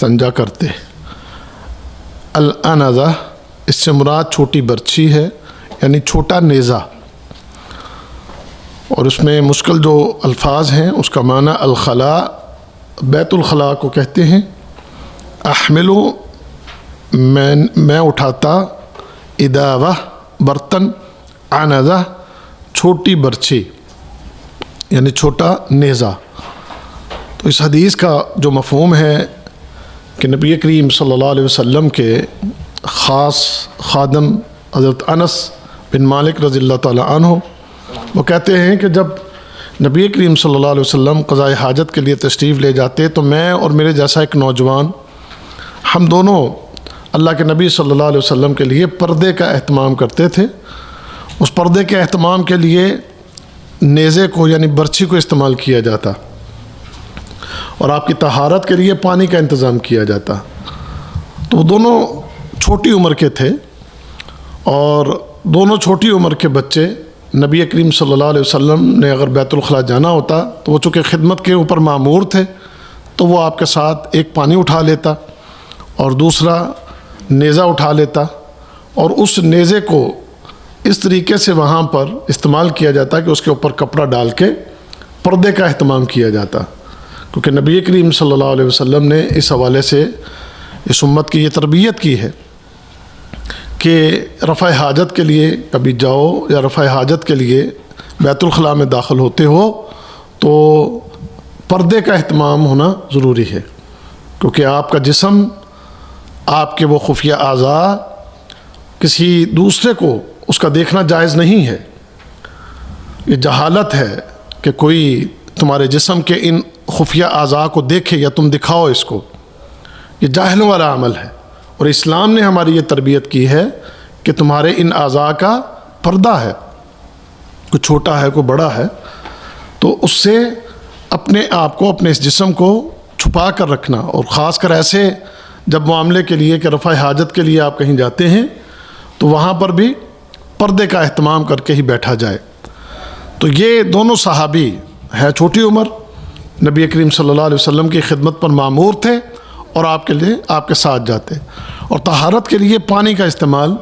استنجا کرتے۔ الانذہ اس سے مراد چھوٹی برچھی ہے، یعنی چھوٹا نیزہ، اور اس میں مشکل جو الفاظ ہیں اس کا معنی الخلاء، بیت الخلاء کو کہتے ہیں۔ احملو میں اٹھاتا، اداوہ برتن، عنذہ چھوٹی برچھی یعنی چھوٹا نیزہ۔ تو اس حدیث کا جو مفہوم ہے کہ نبی کریم صلی اللہ علیہ وسلم کے خاص خادم حضرت انس بن مالک رضی اللہ تعالیٰ عنہ وہ کہتے ہیں کہ جب نبی کریم صلی اللہ علیہ وسلم قضاء حاجت کے لیے تشریف لے جاتے تو میں اور میرے جیسا ایک نوجوان، ہم دونوں اللہ کے نبی صلی اللہ علیہ وسلم کے لیے پردے کا اہتمام کرتے تھے۔ اس پردے کے اہتمام کے لیے نیزے کو یعنی برچھی کو استعمال کیا جاتا، اور آپ کی طہارت کے لیے پانی کا انتظام کیا جاتا۔ تو وہ دونوں چھوٹی عمر کے تھے، اور دونوں چھوٹی عمر کے بچے نبی کریم صلی اللہ علیہ وسلم نے اگر بیت الخلاء جانا ہوتا تو وہ چونکہ خدمت کے اوپر مامور تھے تو وہ آپ کے ساتھ ایک پانی اٹھا لیتا اور دوسرا نیزہ اٹھا لیتا، اور اس نیزے کو اس طریقے سے وہاں پر استعمال کیا جاتا کہ اس کے اوپر کپڑا ڈال کے پردے کا اہتمام کیا جاتا، کیونکہ نبی کریم صلی اللہ علیہ وسلم نے اس حوالے سے اس امت کی یہ تربیت کی ہے کہ رفع حاجت کے لیے کبھی جاؤ یا رفع حاجت کے لیے بیت الخلاء میں داخل ہوتے ہو تو پردے کا اہتمام ہونا ضروری ہے، کیونکہ آپ کا جسم، آپ کے وہ خفیہ اعضاء کسی دوسرے کو اس کا دیکھنا جائز نہیں ہے۔ یہ جہالت ہے کہ کوئی تمہارے جسم کے ان خفیہ اعضاء کو دیکھے یا تم دکھاؤ اس کو، یہ جاہلوں والا عمل ہے، اور اسلام نے ہماری یہ تربیت کی ہے کہ تمہارے ان اعضاء کا پردہ ہے، کوئی چھوٹا ہے کوئی بڑا ہے، تو اس سے اپنے آپ کو، اپنے اس جسم کو چھپا کر رکھنا، اور خاص کر ایسے جب معاملے کے لیے کہ رفع حاجت کے لیے آپ کہیں جاتے ہیں تو وہاں پر بھی پردے کا اہتمام کر کے ہی بیٹھا جائے۔ تو یہ دونوں صحابی ہے چھوٹی عمر، نبی کریم صلی اللہ علیہ وسلم کی خدمت پر مامور تھے اور آپ کے لیے آپ کے ساتھ جاتے، اور طہارت کے لیے پانی کا استعمال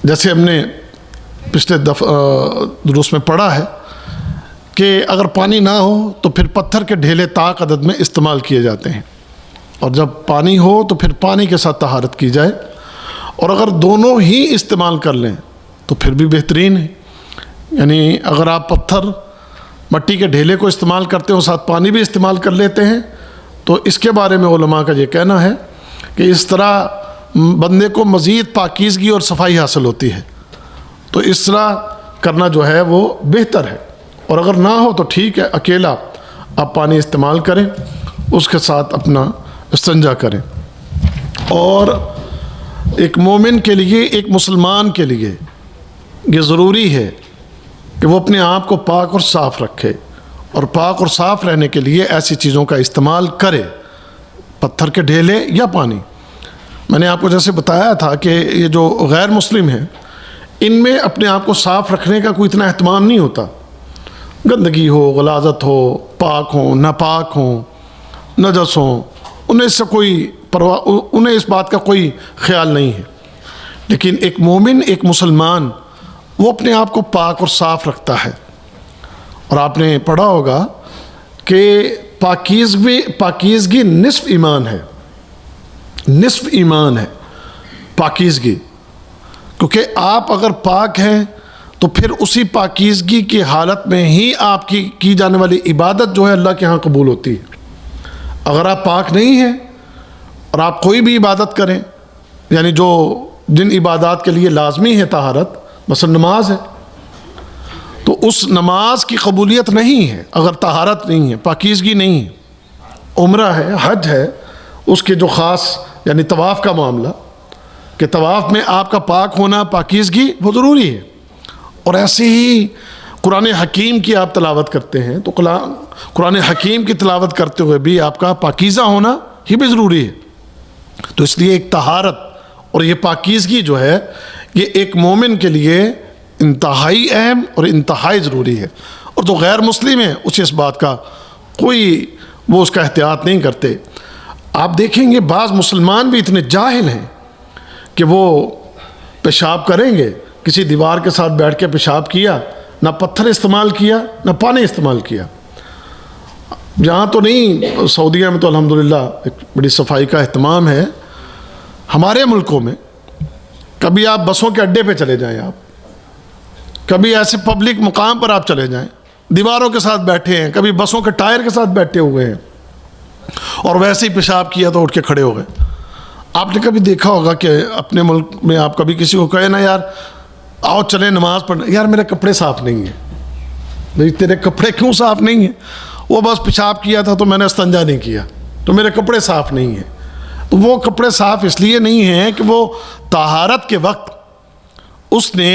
جیسے ہم نے پچھلے دروس میں پڑھا ہے کہ اگر پانی نہ ہو تو پھر پتھر کے ڈھیلے طاق عدد میں استعمال کیے جاتے ہیں، اور جب پانی ہو تو پھر پانی کے ساتھ طہارت کی جائے، اور اگر دونوں ہی استعمال کر لیں تو پھر بھی بہترین ہے۔ یعنی اگر آپ پتھر مٹی کے ڈھیلے کو استعمال کرتے ہو ساتھ پانی بھی استعمال کر لیتے ہیں تو اس کے بارے میں علماء کا یہ کہنا ہے کہ اس طرح بندے کو مزید پاکیزگی اور صفائی حاصل ہوتی ہے، تو اس طرح کرنا جو ہے وہ بہتر ہے۔ اور اگر نہ ہو تو ٹھیک ہے، اکیلا آپ پانی استعمال کریں، اس کے ساتھ اپنا استنجا کریں۔ اور ایک مومن کے لیے، ایک مسلمان کے لیے یہ ضروری ہے کہ وہ اپنے آپ کو پاک اور صاف رکھے، اور پاک اور صاف رہنے کے لیے ایسی چیزوں کا استعمال کرے، پتھر کے ڈھیلے یا پانی۔ میں نے آپ کو جیسے بتایا تھا کہ یہ جو غیر مسلم ہیں ان میں اپنے آپ کو صاف رکھنے کا کوئی اتنا اہتمام نہیں ہوتا، گندگی ہو، غلاظت ہو، پاک ہوں، ناپاک ہوں، نجس ہوں، انہیں اس سے کوئی پرواہ، انہیں اس بات کا کوئی خیال نہیں ہے۔ لیکن ایک مومن، ایک مسلمان، وہ اپنے آپ کو پاک اور صاف رکھتا ہے، اور آپ نے پڑھا ہوگا کہ پاکیزگی نصف ایمان ہے، نصف ایمان ہے پاکیزگی، کیونکہ آپ اگر پاک ہیں تو پھر اسی پاکیزگی کی حالت میں ہی آپ کی جانے والی عبادت جو ہے اللہ کے ہاں قبول ہوتی ہے۔ اگر آپ پاک نہیں ہیں اور آپ کوئی بھی عبادت کریں، یعنی جن عبادات کے لیے لازمی ہے طہارت، مثلا نماز ہے، تو اس نماز کی قبولیت نہیں ہے اگر طہارت نہیں ہے، پاکیزگی نہیں ہے۔ عمرہ ہے، حج ہے، اس کے جو خاص یعنی طواف کا معاملہ کہ طواف میں آپ کا پاک ہونا، پاکیزگی وہ ضروری ہے۔ اور ایسے ہی قرآن حکیم کی آپ تلاوت کرتے ہیں تو قرآن حکیم کی تلاوت کرتے ہوئے بھی آپ کا پاکیزہ ہونا ہی بھی ضروری ہے۔ تو اس لیے ایک طہارت اور یہ پاکیزگی جو ہے یہ ایک مومن کے لیے انتہائی اہم اور انتہائی ضروری ہے، اور جو غیر مسلم ہیں اسے اس بات کا کوئی وہ اس کا احتیاط نہیں کرتے۔ آپ دیکھیں گے بعض مسلمان بھی اتنے جاہل ہیں کہ وہ پیشاب کریں گے، کسی دیوار کے ساتھ بیٹھ کے پیشاب کیا، نہ پتھر استعمال کیا نہ پانی استعمال کیا۔ یہاں تو نہیں، سعودیہ میں تو الحمدللہ ایک بڑی صفائی کا اہتمام ہے۔ ہمارے ملکوں میں کبھی آپ بسوں کے اڈے پہ چلے جائیں، آپ کبھی ایسے پبلک مقام پر آپ چلے جائیں، دیواروں کے ساتھ بیٹھے ہیں، کبھی بسوں کے ٹائر کے ساتھ بیٹھے ہوئے ہیں، اور ویسے ہی پیشاب کیا تو اٹھ کے کھڑے ہو گئے۔ آپ نے کبھی دیکھا ہوگا کہ اپنے ملک میں آپ کبھی کسی کو کہے نا یار آؤ چلیں نماز پڑھنے، یار میرے کپڑے صاف نہیں ہیں۔ بھئی تیرے کپڑے کیوں صاف نہیں ہیں؟ وہ بس پیشاب کیا تھا تو میں نے استنجا نہیں کیا تو میرے کپڑے صاف نہیں ہیں۔ تو وہ کپڑے صاف اس لیے نہیں ہیں کہ وہ طہارت کے وقت اس نے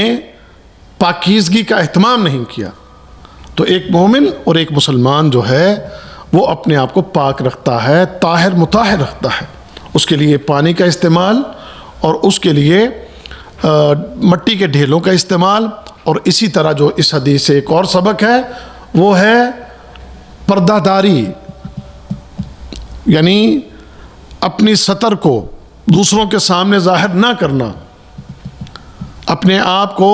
پاکیزگی کا اہتمام نہیں کیا۔ تو ایک مومن اور ایک مسلمان جو ہے وہ اپنے آپ کو پاک رکھتا ہے، طاہر مطہر رکھتا ہے۔ اس کے لیے پانی کا استعمال، اور اس کے لیے مٹی کے ڈھیلوں کا استعمال، اور اسی طرح جو اس حدیث سے ایک اور سبق ہے وہ ہے پردہ داری، یعنی اپنی سطر کو دوسروں کے سامنے ظاہر نہ کرنا، اپنے آپ کو،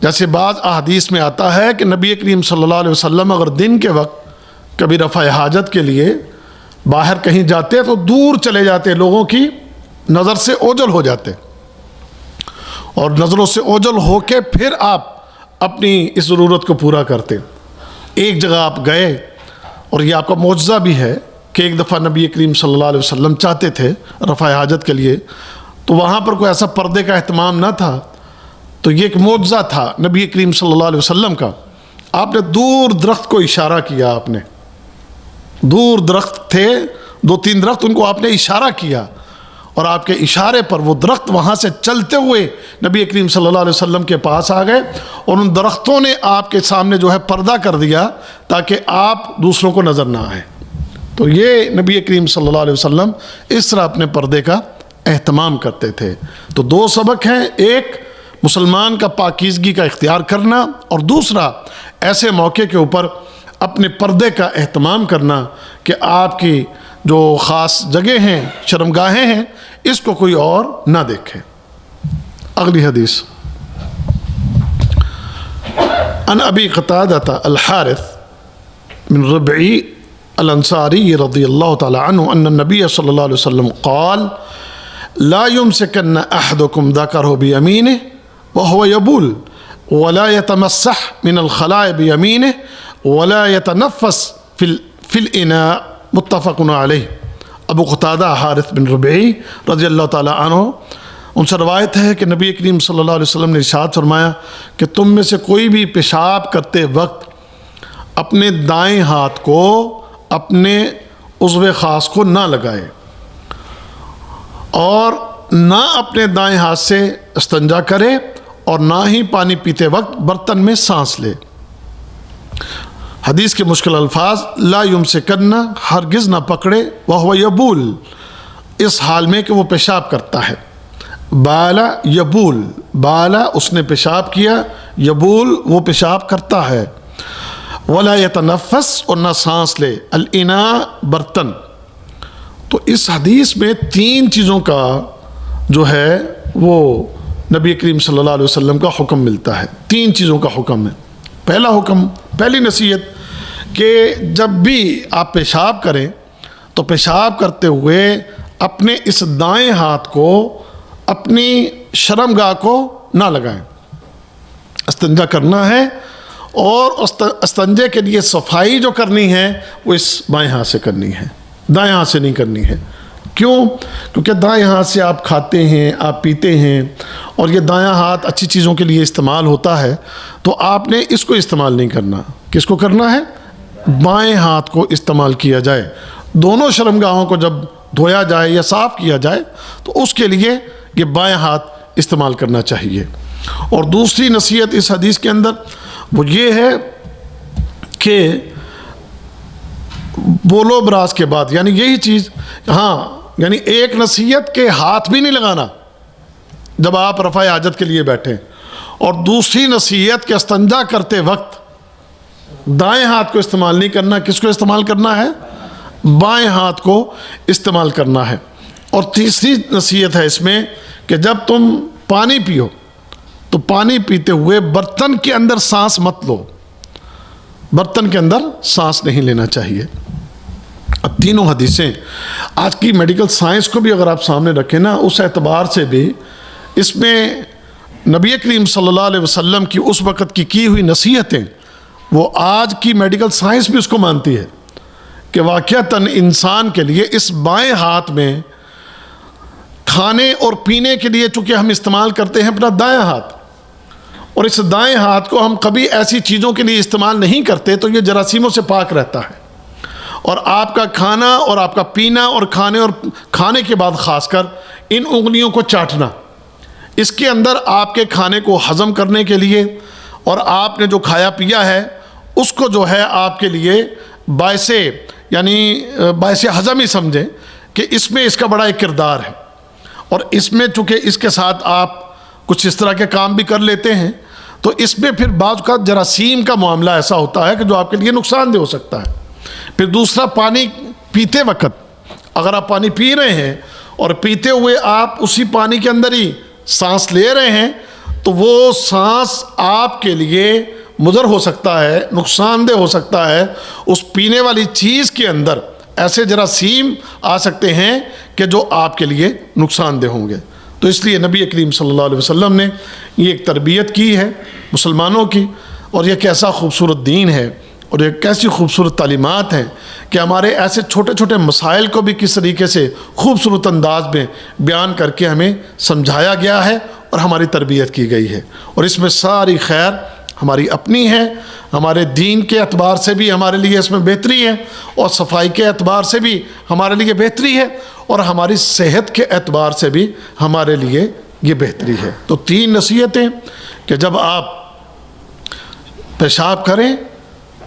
جیسے بعض احادیث میں آتا ہے کہ نبی کریم صلی اللہ علیہ وسلم اگر دن کے وقت کبھی رفع حاجت کے لیے باہر کہیں جاتے تو دور چلے جاتے، لوگوں کی نظر سے اوجھل ہو جاتے، اور نظروں سے اوجھل ہو کے پھر آپ اپنی اس ضرورت کو پورا کرتے۔ ایک جگہ آپ گئے، اور یہ آپ کا معجزہ بھی ہے کہ ایک دفعہ نبی کریم صلی اللہ علیہ وسلم چاہتے تھے رفع حاجت کے لیے، تو وہاں پر کوئی ایسا پردے کا اہتمام نہ تھا، تو یہ ایک معجزہ تھا نبی کریم صلی اللہ علیہ وسلم کا۔ آپ نے دور درخت کو اشارہ کیا، آپ نے دور درخت تھے، 2-3 درخت، ان کو آپ نے اشارہ کیا، اور آپ کے اشارے پر وہ درخت وہاں سے چلتے ہوئے نبی کریم صلی اللہ علیہ وسلم کے پاس آ گئے، اور ان درختوں نے آپ کے سامنے جو ہے پردہ کر دیا تاکہ آپ دوسروں کو نظر نہ آئے۔ تو یہ نبی کریم صلی اللہ علیہ وسلم اس طرح اپنے پردے کا اہتمام کرتے تھے۔ تو 2 سبق ہیں، ایک مسلمان کا پاکیزگی کا اختیار کرنا، اور دوسرا ایسے موقع کے اوپر اپنے پردے کا اہتمام کرنا کہ آپ کی جو خاص جگہ ہیں، شرمگاہیں ہیں، اس کو کوئی اور نہ دیکھے۔ اگلی حدیث، عن ابی قتادہ الحارث من ربعی الانصاری رضی اللہ تعالی عنہ ان النبی صلی اللہ علیہ وسلم قال لا يمسكن احدكم ذكره بيمينه وهو يبول ولا يتمسح من الخلاء بيمينه ولا يتنفس في الاناء متفق علیہ۔ ابو قتادہ حارث بن ربعی رضی اللہ تعالی عنہ، ان سے روایت ہے کہ نبی کریم صلی اللہ علیہ وسلم نے ارشاد فرمایا کہ تم میں سے کوئی بھی پیشاب کرتے وقت اپنے دائیں ہاتھ کو اپنے عضو خاص کو نہ لگائے، اور نہ اپنے دائیں ہاتھ سے استنجا کرے، اور نہ ہی پانی پیتے وقت برتن میں سانس لے۔ حدیث کے مشکل الفاظ، لا یمسکن، ہرگز نہ پکڑے، وہو یبول، اس حال میں کہ وہ پیشاب کرتا ہے، بالا یبول، بالا اس نے پیشاب کیا، یبول وہ پیشاب کرتا ہے، ولا یتنفس اور نہ سانس لے، الاناء برتن۔ تو اس حدیث میں 3 چیزوں کا جو ہے وہ نبی کریم صلی اللہ علیہ وسلم کا حکم ملتا ہے، 3 چیزوں کا حکم ہے۔ پہلا حکم، پہلی نصیحت کہ جب بھی آپ پیشاب کریں تو پیشاب کرتے ہوئے اپنے اس دائیں ہاتھ کو اپنی شرمگاہ کو نہ لگائیں۔ استنجا کرنا ہے، اور استنجے کے لیے صفائی جو کرنی ہے وہ اس بائیں ہاتھ سے کرنی ہے، دائیں ہاتھ سے نہیں کرنی ہے۔ کیوں؟ کیونکہ دائیں ہاتھ سے آپ کھاتے ہیں، آپ پیتے ہیں، اور یہ دایاں ہاتھ اچھی چیزوں کے لیے استعمال ہوتا ہے، تو آپ نے اس کو استعمال نہیں کرنا۔ کس کو کرنا ہے؟ بائیں ہاتھ کو استعمال کیا جائے۔ دونوں شرمگاہوں کو جب دھویا جائے یا صاف کیا جائے تو اس کے لیے یہ بائیں ہاتھ استعمال کرنا چاہیے۔ اور دوسری نصیحت اس حدیث کے اندر وہ یہ ہے کہ بولو براز کے بعد، یعنی یہی چیز، ہاں یعنی ایک نصیحت کے ہاتھ بھی نہیں لگانا جب آپ رفع حاجت کے لیے بیٹھیں، اور دوسری نصیحت کہ استنجا کرتے وقت دائیں ہاتھ کو استعمال نہیں کرنا۔ کس کو استعمال کرنا ہے؟ بائیں ہاتھ کو استعمال کرنا ہے۔ اور تیسری نصیحت ہے اس میں کہ جب تم پانی پیو تو پانی پیتے ہوئے برتن کے اندر سانس مت لو، برتن کے اندر سانس نہیں لینا چاہیے۔ اب تینوں حدیثیں آج کی میڈیکل سائنس کو بھی اگر آپ سامنے رکھیں نا، اس اعتبار سے بھی اس میں نبی کریم صلی اللہ علیہ وسلم کی اس وقت کی ہوئی نصیحتیں وہ آج کی میڈیکل سائنس بھی اس کو مانتی ہے کہ واقعتاً انسان کے لیے اس بائیں ہاتھ میں کھانے اور پینے کے لیے چونکہ ہم استعمال کرتے ہیں اپنا دائیں ہاتھ، اور اس دائیں ہاتھ کو ہم کبھی ایسی چیزوں کے لیے استعمال نہیں کرتے تو یہ جراثیموں سے پاک رہتا ہے، اور آپ کا کھانا اور آپ کا پینا اور کھانے کے بعد خاص کر ان انگلیوں کو چاٹنا، اس کے اندر آپ کے کھانے کو ہضم کرنے کے لیے اور آپ نے جو کھایا پیا ہے اس کو جو ہے آپ کے لیے باعث ہضم ہی سمجھیں کہ اس میں اس کا بڑا ایک کردار ہے، اور اس میں چونکہ اس کے ساتھ آپ کچھ اس طرح کے کام بھی کر لیتے ہیں تو اس میں پھر بعض کا جراثیم کا معاملہ ایسا ہوتا ہے کہ جو آپ کے لیے نقصان دہ ہو سکتا ہے۔ پھر دوسرا، پانی پیتے وقت اگر آپ پانی پی رہے ہیں اور پیتے ہوئے آپ اسی پانی کے اندر ہی سانس لے رہے ہیں تو وہ سانس آپ کے لیے مضر ہو سکتا ہے، نقصان دہ ہو سکتا ہے، اس پینے والی چیز کے اندر ایسے جراثیم آ سکتے ہیں کہ جو آپ کے لیے نقصان دہ ہوں گے۔ تو اس لیے نبی کریم صلی اللہ علیہ وسلم نے یہ ایک تربیت کی ہے مسلمانوں کی، اور یہ کیسا خوبصورت دین ہے اور یہ کیسی خوبصورت تعلیمات ہیں کہ ہمارے ایسے چھوٹے چھوٹے مسائل کو بھی کس طریقے سے خوبصورت انداز میں بیان کر کے ہمیں سمجھایا گیا ہے اور ہماری تربیت کی گئی ہے، اور اس میں ساری خیر ہماری اپنی ہے، ہمارے دین کے اعتبار سے بھی ہمارے لیے اس میں بہتری ہے، اور صفائی کے اعتبار سے بھی ہمارے لیے بہتری ہے، اور ہماری صحت کے اعتبار سے بھی ہمارے لیے یہ بہتری ہے۔ تو تین نصیحتیں کہ جب آپ پیشاب کریں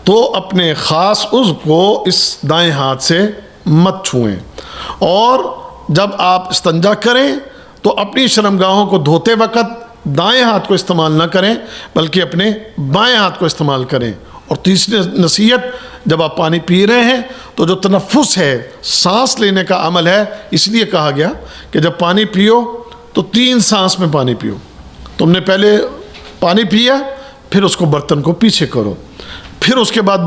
تو اپنے خاص عضو کو اس دائیں ہاتھ سے مت چھوئیں، اور جب آپ استنجا کریں تو اپنی شرمگاہوں کو دھوتے وقت دائیں ہاتھ کو استعمال نہ کریں بلکہ اپنے بائیں ہاتھ کو استعمال کریں۔ اور تیسری نصیحت، جب آپ پانی پی رہے ہیں تو جو تنفس ہے، سانس لینے کا عمل ہے، اس لیے کہا گیا کہ جب پانی پیو تو 3 سانس میں پانی پیو۔ تم نے پہلے پانی پیا، پھر اس کو برتن کو پیچھے کرو، پھر اس کے بعد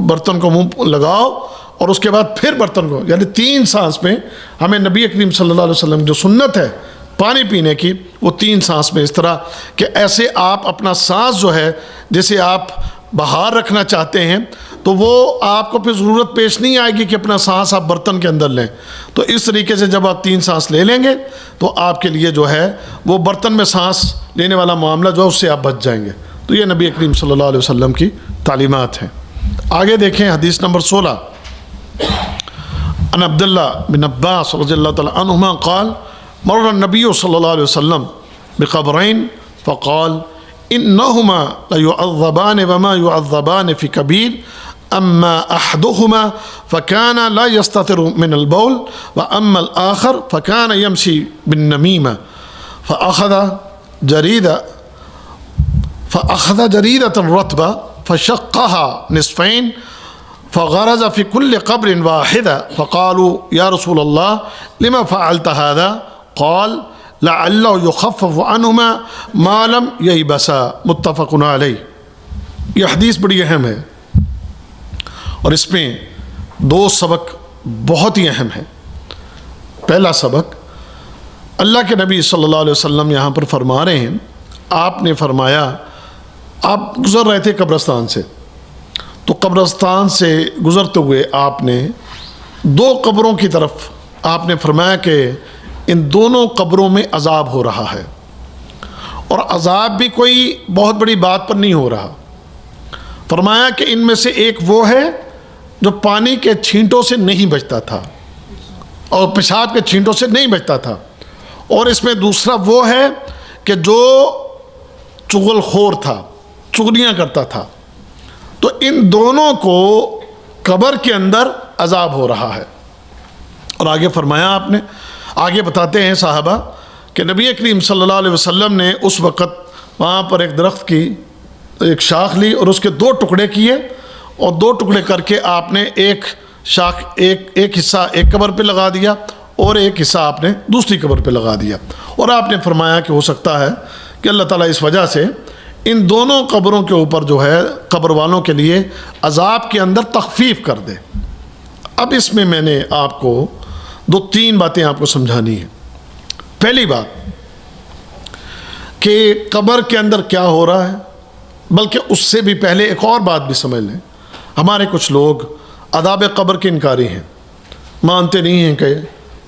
برتن کو منہ لگاؤ، اور اس کے بعد پھر برتن کو، یعنی 3 سانس میں ہمیں نبی کریم صلی اللہ علیہ وسلم جو سنت ہے پانی پینے کی، وہ 3 سانس میں، اس طرح کہ ایسے آپ اپنا سانس جو ہے جیسے آپ باہر رکھنا چاہتے ہیں تو وہ آپ کو پھر ضرورت پیش نہیں آئے گی کہ اپنا سانس آپ برتن کے اندر لیں۔ تو اس طریقے سے جب آپ 3 سانس لے لیں گے تو آپ کے لیے جو ہے وہ برتن میں سانس لینے والا معاملہ جو ہے اس سے آپ بچ جائیں گے۔ تو یہ نبی کریم صلی اللہ علیہ وسلم کی تعلیمات ہیں۔ آگے دیکھیں حدیث نمبر 16، عن عبداللہ بن عباس رضی اللہ تعالی عنہما قال مر النبی صلی اللہ علیہ وسلم بقبرین فقال انہما لیعذبان وما يعذبان في كبير اما احدهما فكان لا يستتر من البول واما الاخر فكان يمشي بالنميمة فأخذ جريدة رطبة فشقها نصفين فغرز في كل قبر واحدة فقالوا يا رسول الله لما فعلت هذا قال لعله يخفف عنهما ما لم ييبسا متفق علیہ۔ یہ حدیث بڑی اہم ہے اور اس میں 2 سبق بہت ہی اہم ہیں۔ پہلا سبق، اللہ کے نبی صلی اللہ علیہ وسلم یہاں پر فرما رہے ہیں، آپ نے فرمایا آپ گزر رہے تھے قبرستان سے، تو قبرستان سے گزرتے ہوئے آپ نے 2 قبروں کی طرف آپ نے فرمایا کہ ان دونوں قبروں میں عذاب ہو رہا ہے، اور عذاب بھی کوئی بہت بڑی بات پر نہیں ہو رہا۔ فرمایا کہ ان میں سے ایک وہ ہے جو پانی کے چھینٹوں سے نہیں بچتا تھا اور پیشاب کے چھینٹوں سے نہیں بچتا تھا، اور اس میں دوسرا وہ ہے کہ جو چغل خور تھا، چغلیاں کرتا تھا۔ تو ان دونوں کو قبر کے اندر عذاب ہو رہا ہے۔ اور آگے فرمایا آپ نے، آگے بتاتے ہیں صحابہ کہ نبی کریم صلی اللہ علیہ وسلم نے اس وقت وہاں پر ایک درخت کی ایک شاخ لی اور اس کے 2 ٹکڑے کیے، اور 2 ٹکڑے کر کے آپ نے ایک شاخ ایک حصہ ایک قبر پہ لگا دیا اور ایک حصہ آپ نے دوسری قبر پہ لگا دیا، اور آپ نے فرمایا کہ ہو سکتا ہے کہ اللہ تعالیٰ اس وجہ سے ان دونوں قبروں کے اوپر جو ہے قبر والوں کے لیے عذاب کے اندر تخفیف کر دے۔ اب اس میں نے آپ کو 2-3 باتیں آپ کو سمجھانی ہیں۔ پہلی بات کہ قبر کے اندر کیا ہو رہا ہے، بلکہ اس سے بھی پہلے ایک اور بات بھی سمجھ لیں۔ ہمارے کچھ لوگ عذاب قبر کے انکاری ہیں، مانتے نہیں ہیں کہ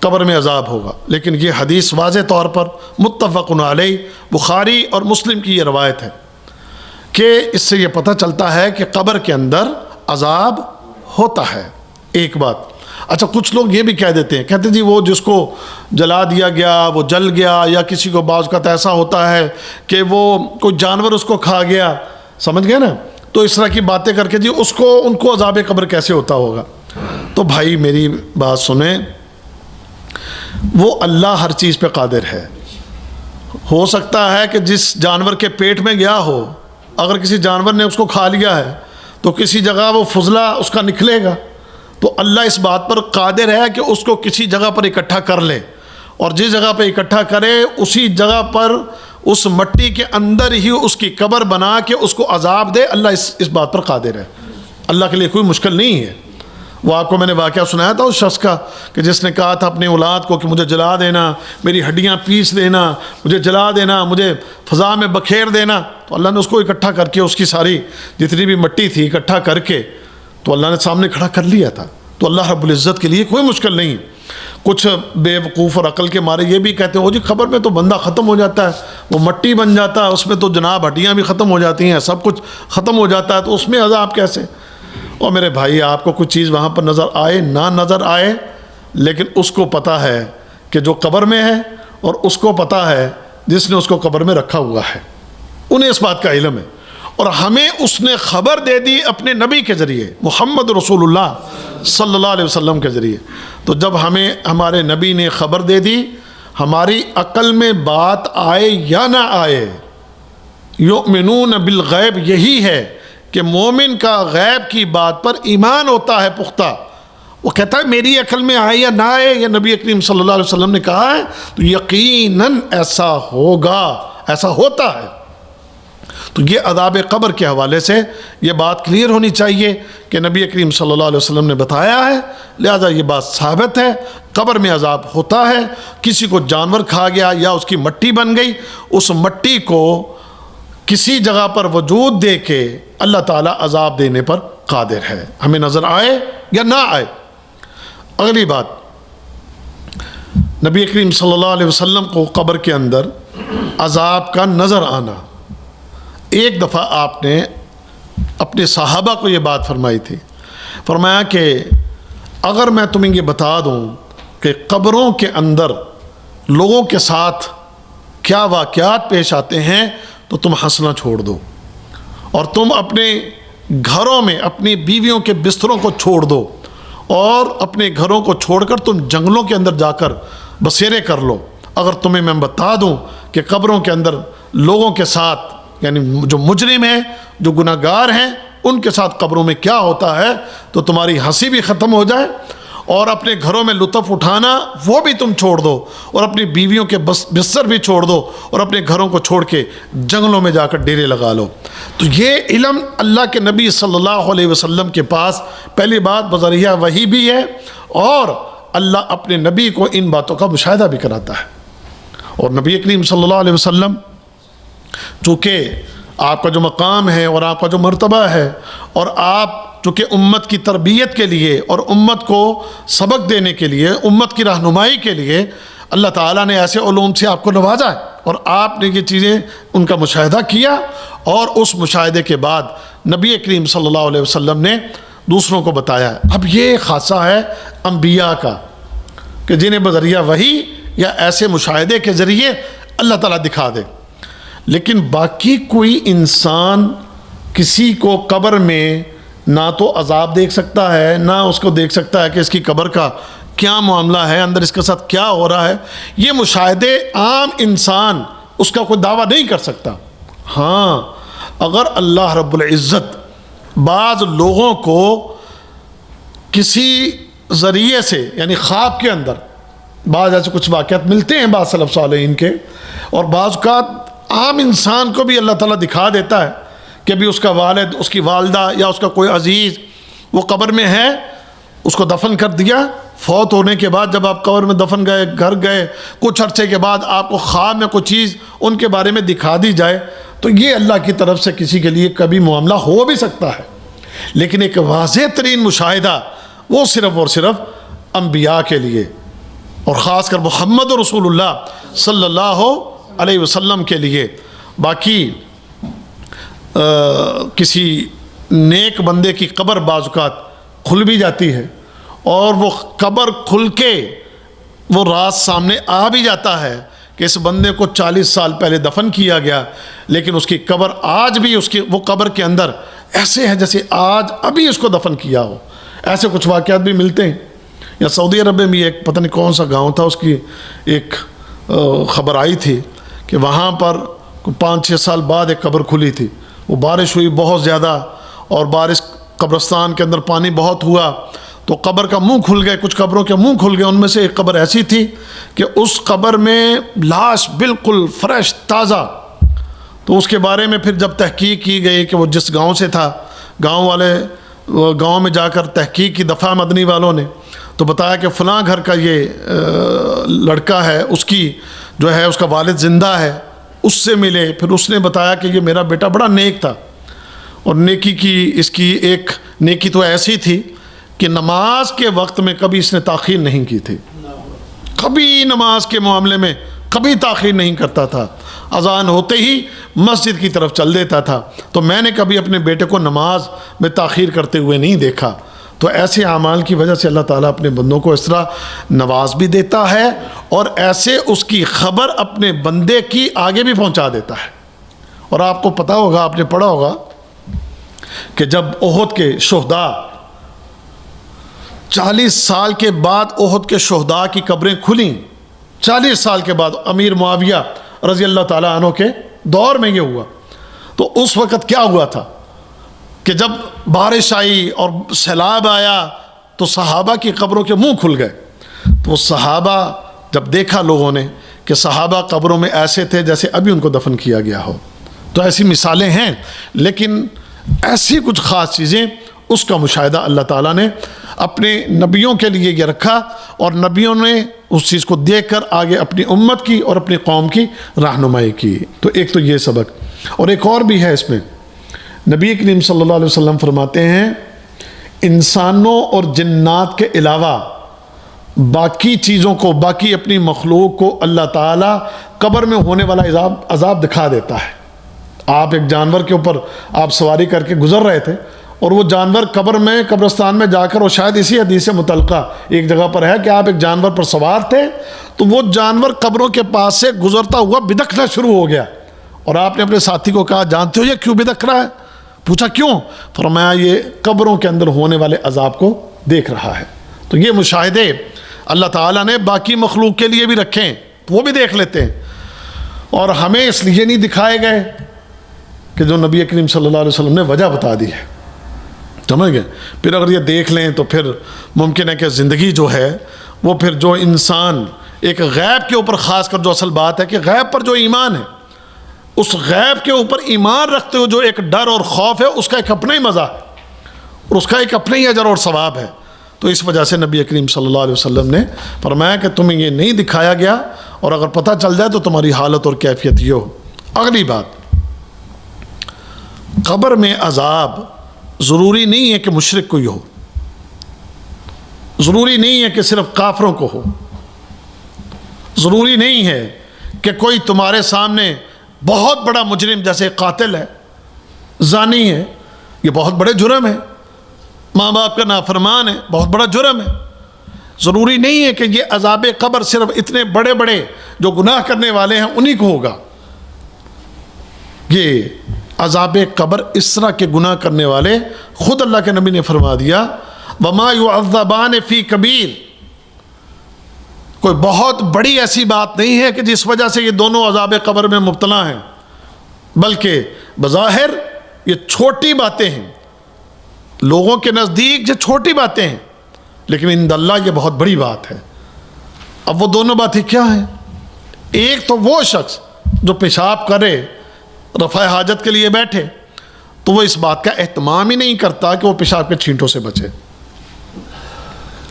قبر میں عذاب ہوگا، لیکن یہ حدیث واضح طور پر متفق علیہ بخاری اور مسلم کی یہ روایت ہے کہ اس سے یہ پتہ چلتا ہے کہ قبر کے اندر عذاب ہوتا ہے۔ ایک بات۔ اچھا، کچھ لوگ یہ بھی کہہ دیتے ہیں، کہتے ہیں جی وہ جس کو جلا دیا گیا وہ جل گیا، یا کسی کو بعض اوقات ایسا ہوتا ہے کہ وہ کوئی جانور اس کو کھا گیا، سمجھ گئے نا، تو اس طرح کی باتیں کر کے جی ان کو عذاب قبر کیسے ہوتا ہوگا۔ تو بھائی میری بات سنیں، وہ اللہ ہر چیز پہ قادر ہے۔ ہو سکتا ہے کہ جس جانور کے پیٹ میں گیا ہو، اگر کسی جانور نے اس کو کھا لیا ہے تو کسی جگہ وہ فضلہ اس کا نکلے گا، تو اللہ اس بات پر قادر ہے کہ اس کو کسی جگہ پر اکٹھا کر لے، اور جس جگہ پہ اکٹھا کرے اسی جگہ پر اس مٹی کے اندر ہی اس کی قبر بنا کے اس کو عذاب دے۔ اللہ اس بات پر قادر ہے، اللہ کے لیے کوئی مشکل نہیں ہے۔ وہ آپ کو میں نے واقعہ سنایا تھا اس شخص کا کہ جس نے کہا تھا اپنی اولاد کو کہ مجھے جلا دینا، میری ہڈیاں پیس دینا، مجھے جلا دینا، مجھے فضا میں بکھیر دینا، تو اللہ نے اس کو اکٹھا کر کے اس کی ساری جتنی بھی مٹی تھی اکٹھا کر کے تو اللہ نے سامنے کھڑا کر لیا تھا۔ تو اللہ رب العزت کے لیے کوئی مشکل نہیں۔ کچھ بے وقوف اور عقل کے مارے یہ بھی کہتے ہیں وہ جی قبر میں تو بندہ ختم ہو جاتا ہے، وہ مٹی بن جاتا ہے، اس میں تو جناب ہڈیاں بھی ختم ہو جاتی ہیں، سب کچھ ختم ہو جاتا ہے، تو اس میں عذاب کیسے؟ اور میرے بھائی آپ کو کچھ چیز وہاں پر نظر آئے نہ نظر آئے، لیکن اس کو پتہ ہے کہ جو قبر میں ہے، اور اس کو پتہ ہے جس نے اس کو قبر میں رکھا ہوا ہے، انہیں اس بات کا علم ہے، اور ہمیں اس نے خبر دے دی اپنے نبی کے ذریعے، محمد رسول اللہ صلی اللہ علیہ وسلم کے ذریعے۔ تو جب ہمیں ہمارے نبی نے خبر دے دی، ہماری عقل میں بات آئے یا نہ آئے، یؤمنون بالغیب یہی ہے کہ مومن کا غیب کی بات پر ایمان ہوتا ہے پختہ۔ وہ کہتا ہے میری عقل میں آئے یا نہ آئے، یا نبی کریم صلی اللہ علیہ وسلم نے کہا ہے تو یقیناً ایسا ہوگا، ایسا ہوتا ہے۔ تو یہ عذاب قبر کے حوالے سے یہ بات کلیئر ہونی چاہیے کہ نبی کریم صلی اللہ علیہ وسلم نے بتایا ہے، لہذا یہ بات ثابت ہے، قبر میں عذاب ہوتا ہے۔ کسی کو جانور کھا گیا یا اس کی مٹی بن گئی، اس مٹی کو کسی جگہ پر وجود دے کے اللہ تعالیٰ عذاب دینے پر قادر ہے، ہمیں نظر آئے یا نہ آئے۔ اگلی بات، نبی کریم صلی اللہ علیہ وسلم کو قبر کے اندر عذاب کا نظر آنا، ایک دفعہ آپ نے اپنے صحابہ کو یہ بات فرمائی تھی، فرمایا کہ اگر میں تمہیں یہ بتا دوں کہ قبروں کے اندر لوگوں کے ساتھ کیا واقعات پیش آتے ہیں تو تم ہنسنا چھوڑ دو، اور تم اپنے گھروں میں اپنی بیویوں کے بستروں کو چھوڑ دو، اور اپنے گھروں کو چھوڑ کر تم جنگلوں کے اندر جا کر بسیرے کر لو۔ اگر تمہیں میں بتا دوں کہ قبروں کے اندر لوگوں کے ساتھ، یعنی جو مجرم ہیں، جو گناہ گار ہیں، ان کے ساتھ قبروں میں کیا ہوتا ہے، تو تمہاری ہنسی بھی ختم ہو جائے، اور اپنے گھروں میں لطف اٹھانا وہ بھی تم چھوڑ دو، اور اپنی بیویوں کے بستر بھی چھوڑ دو، اور اپنے گھروں کو چھوڑ کے جنگلوں میں جا کر ڈیرے لگا لو۔ تو یہ علم اللہ کے نبی صلی اللہ علیہ وسلم کے پاس پہلی بات بذریعہ وحی بھی ہے، اور اللہ اپنے نبی کو ان باتوں کا مشاہدہ بھی کراتا ہے۔ اور نبی کریم صلی اللہ علیہ وسلم چونکہ آپ کا جو مقام ہے اور آپ کا جو مرتبہ ہے، اور آپ چونکہ امت کی تربیت کے لیے اور امت کو سبق دینے کے لیے، امت کی رہنمائی کے لیے اللہ تعالیٰ نے ایسے علوم سے آپ کو نوازا ہے، اور آپ نے یہ چیزیں ان کا مشاہدہ کیا، اور اس مشاہدے کے بعد نبی کریم صلی اللہ علیہ وسلم نے دوسروں کو بتایا ہے۔ اب یہ خاصہ ہے انبیاء کا کہ جنہیں بذریعہ وحی یا ایسے مشاہدے کے ذریعے اللہ تعالیٰ دکھا دے، لیکن باقی کوئی انسان کسی کو قبر میں نہ تو عذاب دیکھ سکتا ہے، نہ اس کو دیکھ سکتا ہے کہ اس کی قبر کا کیا معاملہ ہے، اندر اس کے ساتھ کیا ہو رہا ہے۔ یہ مشاہدے عام انسان اس کا کوئی دعویٰ نہیں کر سکتا۔ ہاں، اگر اللہ رب العزت بعض لوگوں کو کسی ذریعے سے یعنی خواب کے اندر بعض ایسے کچھ واقعات ملتے ہیں بعض سلف صالحین کے، اور بعض اوقات عام انسان کو بھی اللہ تعالیٰ دکھا دیتا ہے کہ بھی اس کا والد، اس کی والدہ یا اس کا کوئی عزیز وہ قبر میں ہے، اس کو دفن کر دیا، فوت ہونے کے بعد جب آپ قبر میں دفن گئے، گھر گئے، کچھ عرصے کے بعد آپ کو خواب میں کوئی چیز ان کے بارے میں دکھا دی جائے، تو یہ اللہ کی طرف سے کسی کے لیے کبھی معاملہ ہو بھی سکتا ہے، لیکن ایک واضح ترین مشاہدہ وہ صرف اور صرف انبیاء کے لیے، اور خاص کر محمد رسول اللہ صلی اللہ علیہ وسلم کے لیے۔ باقی کسی نیک بندے کی قبر بعض اوقات کھل بھی جاتی ہے، اور وہ قبر کھل کے وہ راز سامنے آ بھی جاتا ہے کہ اس بندے کو 40 سال پہلے دفن کیا گیا، لیکن اس کی قبر آج بھی وہ قبر کے اندر ایسے ہے جیسے آج ابھی اس کو دفن کیا ہو۔ ایسے کچھ واقعات بھی ملتے ہیں۔ یا سعودی عرب میں بھی ایک پتہ نہیں کون سا گاؤں تھا، اس کی ایک خبر آئی تھی کہ وہاں پر 5-6 سال بعد ایک قبر کھلی تھی، وہ بارش ہوئی بہت زیادہ، اور بارش قبرستان کے اندر پانی بہت ہوا تو قبر کا منہ کھل گئے، کچھ قبروں کے منہ کھل گئے۔ ان میں سے ایک قبر ایسی تھی کہ اس قبر میں لاش بالکل فریش تازہ، تو اس کے بارے میں پھر جب تحقیق کی گئی کہ وہ جس گاؤں سے تھا، گاؤں میں جا کر تحقیق کی دفعہ مدنی والوں نے، تو بتایا کہ فلاں گھر کا یہ لڑکا ہے، اس کی جو ہے اس کا والد زندہ ہے، اس سے ملے۔ پھر اس نے بتایا کہ یہ میرا بیٹا بڑا نیک تھا، اور اس کی ایک نیکی تو ایسی تھی کہ نماز کے وقت میں کبھی اس نے تاخیر نہیں کی تھی، کبھی نماز کے معاملے میں کبھی تاخیر نہیں کرتا تھا، اذان ہوتے ہی مسجد کی طرف چل دیتا تھا۔ تو میں نے کبھی اپنے بیٹے کو نماز میں تاخیر کرتے ہوئے نہیں دیکھا۔ تو ایسے اعمال کی وجہ سے اللہ تعالیٰ اپنے بندوں کو اس طرح نواز بھی دیتا ہے، اور ایسے اس کی خبر اپنے بندے کی آگے بھی پہنچا دیتا ہے۔ اور آپ کو پتہ ہوگا، آپ نے پڑھا ہوگا کہ جب احد کے شہداء 40 سال کے بعد احد کے شہداء کی قبریں کھلیں، 40 سال کے بعد امیر معاویہ رضی اللہ تعالیٰ عنہ کے دور میں یہ ہوا، تو اس وقت کیا ہوا تھا کہ جب بارش آئی اور سیلاب آیا تو صحابہ کی قبروں کے منہ کھل گئے۔ تو وہ صحابہ جب دیکھا لوگوں نے کہ صحابہ قبروں میں ایسے تھے جیسے ابھی ان کو دفن کیا گیا ہو۔ تو ایسی مثالیں ہیں، لیکن ایسی کچھ خاص چیزیں اس کا مشاہدہ اللہ تعالیٰ نے اپنے نبیوں کے لیے یہ رکھا، اور نبیوں نے اس چیز کو دیکھ کر آگے اپنی امت کی اور اپنی قوم کی رہنمائی کی۔ تو ایک تو یہ سبق، اور ایک اور بھی ہے اس میں۔ نبی کریم صلی اللہ علیہ وسلم فرماتے ہیں انسانوں اور جنات کے علاوہ باقی چیزوں کو، باقی اپنی مخلوق کو اللہ تعالیٰ قبر میں ہونے والا عذاب دکھا دیتا ہے۔ آپ ایک جانور کے اوپر آپ سواری کر کے گزر رہے تھے، اور وہ جانور قبر میں، قبرستان میں جا کر، اور شاید اسی حدیث سے متعلقہ ایک جگہ پر ہے کہ آپ ایک جانور پر سوار تھے، تو وہ جانور قبروں کے پاس سے گزرتا ہوا بدکنا شروع ہو گیا، اور آپ نے اپنے ساتھی کو کہا جانتے ہو یہ کیوں بدک رہا ہے؟ پوچھا کیوں؟ فرمایا یہ قبروں کے اندر ہونے والے عذاب کو دیکھ رہا ہے۔ تو یہ مشاہدے اللہ تعالیٰ نے باقی مخلوق کے لیے بھی رکھے ہیں، وہ بھی دیکھ لیتے ہیں، اور ہمیں اس لیے نہیں دکھائے گئے کہ جو نبی کریم صلی اللہ علیہ وسلم نے وجہ بتا دی ہے، سمجھ گئے؟ پھر اگر یہ دیکھ لیں تو پھر ممکن ہے کہ زندگی جو ہے وہ پھر جو انسان ایک غیب کے اوپر، خاص کر جو اصل بات ہے کہ غیب پر جو ایمان ہے، اس غیب کے اوپر ایمان رکھتے ہوئے جو ایک ڈر اور خوف ہے، اس کا ایک اپنا ہی مزہ ہے، اور اس کا ایک اپنا ہی اجر اور ثواب ہے۔ تو اس وجہ سے نبی کریم صلی اللہ علیہ وسلم نے فرمایا کہ تمہیں یہ نہیں دکھایا گیا، اور اگر پتہ چل جائے تو تمہاری حالت اور کیفیت یہ ہو۔ اگلی بات، قبر میں عذاب ضروری نہیں ہے کہ مشرک کو ہی ہو، ضروری نہیں ہے کہ صرف کافروں کو ہو، ضروری نہیں ہے کہ کوئی تمہارے سامنے بہت بڑا مجرم جیسے قاتل ہے، زانی ہے، یہ بہت بڑے جرم ہے، ماں باپ کا نافرمان ہے، بہت بڑا جرم ہے۔ ضروری نہیں ہے کہ یہ عذاب قبر صرف اتنے بڑے بڑے جو گناہ کرنے والے ہیں انہی کو ہوگا۔ یہ عذاب قبر اس طرح کے گناہ کرنے والے، خود اللہ کے نبی نے فرما دیا وَمَا يُعَذَّبَانِ فِي كَبِيرٍ، کوئی بہت بڑی ایسی بات نہیں ہے کہ جس وجہ سے یہ دونوں عذاب قبر میں مبتلا ہیں، بلکہ بظاہر یہ چھوٹی باتیں ہیں، لوگوں کے نزدیک یہ چھوٹی باتیں ہیں، لیکن عند اللہ یہ بہت بڑی بات ہے۔ اب وہ دونوں باتیں کیا ہیں؟ ایک تو وہ شخص جو پیشاب کرے، رفع حاجت کے لیے بیٹھے، تو وہ اس بات کا اہتمام ہی نہیں کرتا کہ وہ پیشاب کے چھینٹوں سے بچے،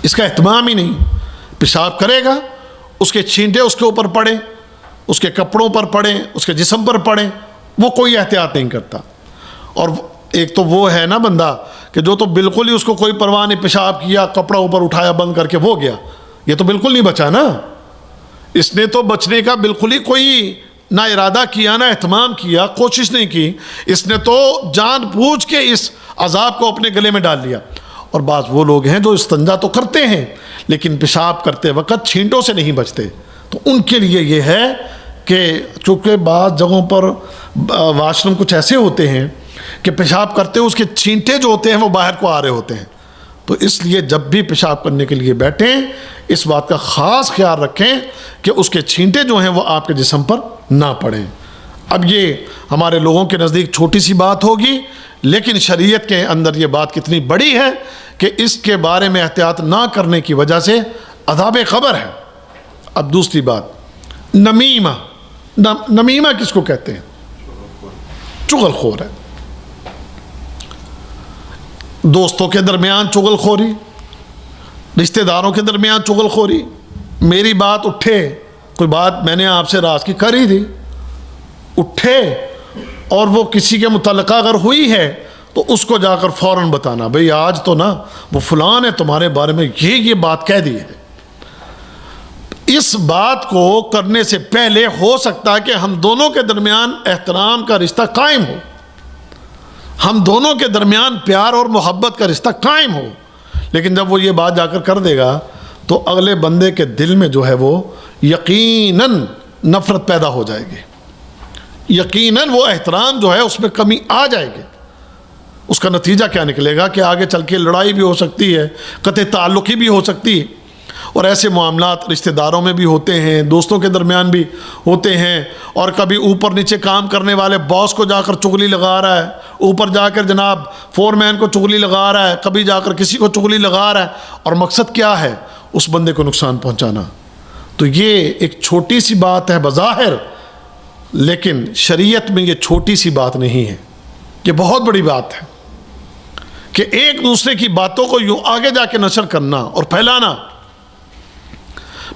اس کا اہتمام ہی نہیں۔ پیشاب کرے گا، اس کے چھینٹے اس کے اوپر پڑیں، اس کے کپڑوں پر پڑیں، اس کے جسم پر پڑیں، وہ کوئی احتیاط نہیں کرتا۔ اور ایک تو وہ ہے نا بندہ کہ جو تو بالکل ہی اس کو کوئی پرواہ نہیں، پیشاب کیا، کپڑا اوپر اٹھایا بند کر کے وہ گیا، یہ تو بالکل نہیں بچا نا، اس نے تو بچنے کا بالکل ہی کوئی نہ ارادہ کیا، نہ اہتمام کیا، کوشش نہیں کی، اس نے تو جان بوجھ کے اس عذاب کو اپنے گلے میں ڈال لیا۔ اور بعض وہ لوگ ہیں جو استنجا تو کرتے ہیں لیکن پیشاب کرتے وقت چھینٹوں سے نہیں بچتے، تو ان کے لیے یہ ہے کہ چونکہ بعض جگہوں پر واش روم کچھ ایسے ہوتے ہیں کہ پیشاب کرتے اس کے چھینٹے جو ہوتے ہیں وہ باہر کو آ رہے ہوتے ہیں، تو اس لیے جب بھی پیشاب کرنے کے لیے بیٹھیں اس بات کا خاص خیال رکھیں کہ اس کے چھینٹے جو ہیں وہ آپ کے جسم پر نہ پڑیں۔ اب یہ ہمارے لوگوں کے نزدیک چھوٹی سی بات ہوگی، لیکن شریعت کے اندر یہ بات کتنی بڑی ہے کہ اس کے بارے میں احتیاط نہ کرنے کی وجہ سے عذاب قبر ہے۔ اب دوسری بات، نمیمہ۔ نمیمہ کس کو کہتے ہیں؟ چغل خور ہے، دوستوں کے درمیان چغل خوری، رشتہ داروں کے درمیان چغل خوری۔ میری بات اٹھے، کوئی بات میں نے آپ سے راز کی کری تھی، اٹھے اور وہ کسی کے متعلقہ اگر ہوئی ہے تو اس کو جا کر فوراً بتانا، بھئی آج تو نا وہ فلاں نے تمہارے بارے میں یہ بات کہہ دی ہے۔ اس بات کو کرنے سے پہلے ہو سکتا ہے کہ ہم دونوں کے درمیان احترام کا رشتہ قائم ہو، ہم دونوں کے درمیان پیار اور محبت کا رشتہ قائم ہو، لیکن جب وہ یہ بات جا کر کر دے گا تو اگلے بندے کے دل میں جو ہے وہ یقیناً نفرت پیدا ہو جائے گی، یقیناً وہ احترام جو ہے اس میں کمی آ جائے گی۔ اس کا نتیجہ کیا نکلے گا کہ آگے چل کے لڑائی بھی ہو سکتی ہے، قطع تعلقی بھی ہو سکتی ہے، اور ایسے معاملات رشتہ داروں میں بھی ہوتے ہیں، دوستوں کے درمیان بھی ہوتے ہیں، اور کبھی اوپر نیچے کام کرنے والے باس کو جا کر چغلی لگا رہا ہے، اوپر جا کر جناب فور مین کو چغلی لگا رہا ہے، کبھی جا کر کسی کو چغلی لگا رہا ہے، اور مقصد کیا ہے؟ اس بندے کو نقصان پہنچانا۔ تو یہ ایک چھوٹی سی بات ہے بظاہر، لیکن شریعت میں یہ چھوٹی سی بات نہیں ہے، یہ بہت بڑی بات ہے کہ ایک دوسرے کی باتوں کو یوں آگے جا کے نشر کرنا اور پھیلانا۔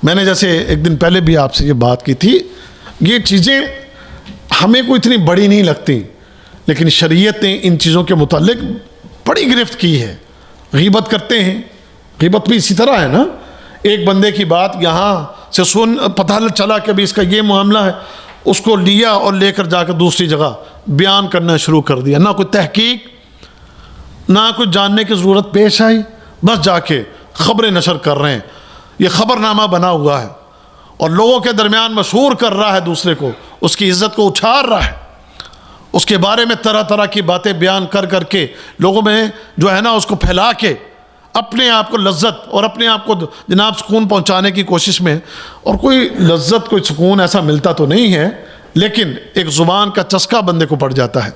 میں نے جیسے ایک دن پہلے بھی آپ سے یہ بات کی تھی، یہ چیزیں ہمیں کوئی اتنی بڑی نہیں لگتی، لیکن شریعت نے ان چیزوں کے متعلق بڑی گرفت کی ہے۔ غیبت کرتے ہیں، غیبت بھی اسی طرح ہے نا، ایک بندے کی بات یہاں سے پتہ چلا کہ ابھی اس کا یہ معاملہ ہے، اس کو لیا اور لے کر جا کر دوسری جگہ بیان کرنا شروع کر دیا، نہ کوئی تحقیق، نہ کوئی جاننے کی ضرورت پیش آئی، بس جا کے خبریں نشر کر رہے ہیں، یہ خبر نامہ بنا ہوا ہے اور لوگوں کے درمیان مشہور کر رہا ہے، دوسرے کو اس کی عزت کو اچھال رہا ہے، اس کے بارے میں طرح طرح کی باتیں بیان کر کر کے لوگوں میں جو ہے نا اس کو پھیلا کے اپنے آپ کو لذت اور اپنے آپ کو جناب سکون پہنچانے کی کوشش میں، اور کوئی لذت کوئی سکون ایسا ملتا تو نہیں ہے، لیکن ایک زبان کا چسکا بندے کو پڑ جاتا ہے۔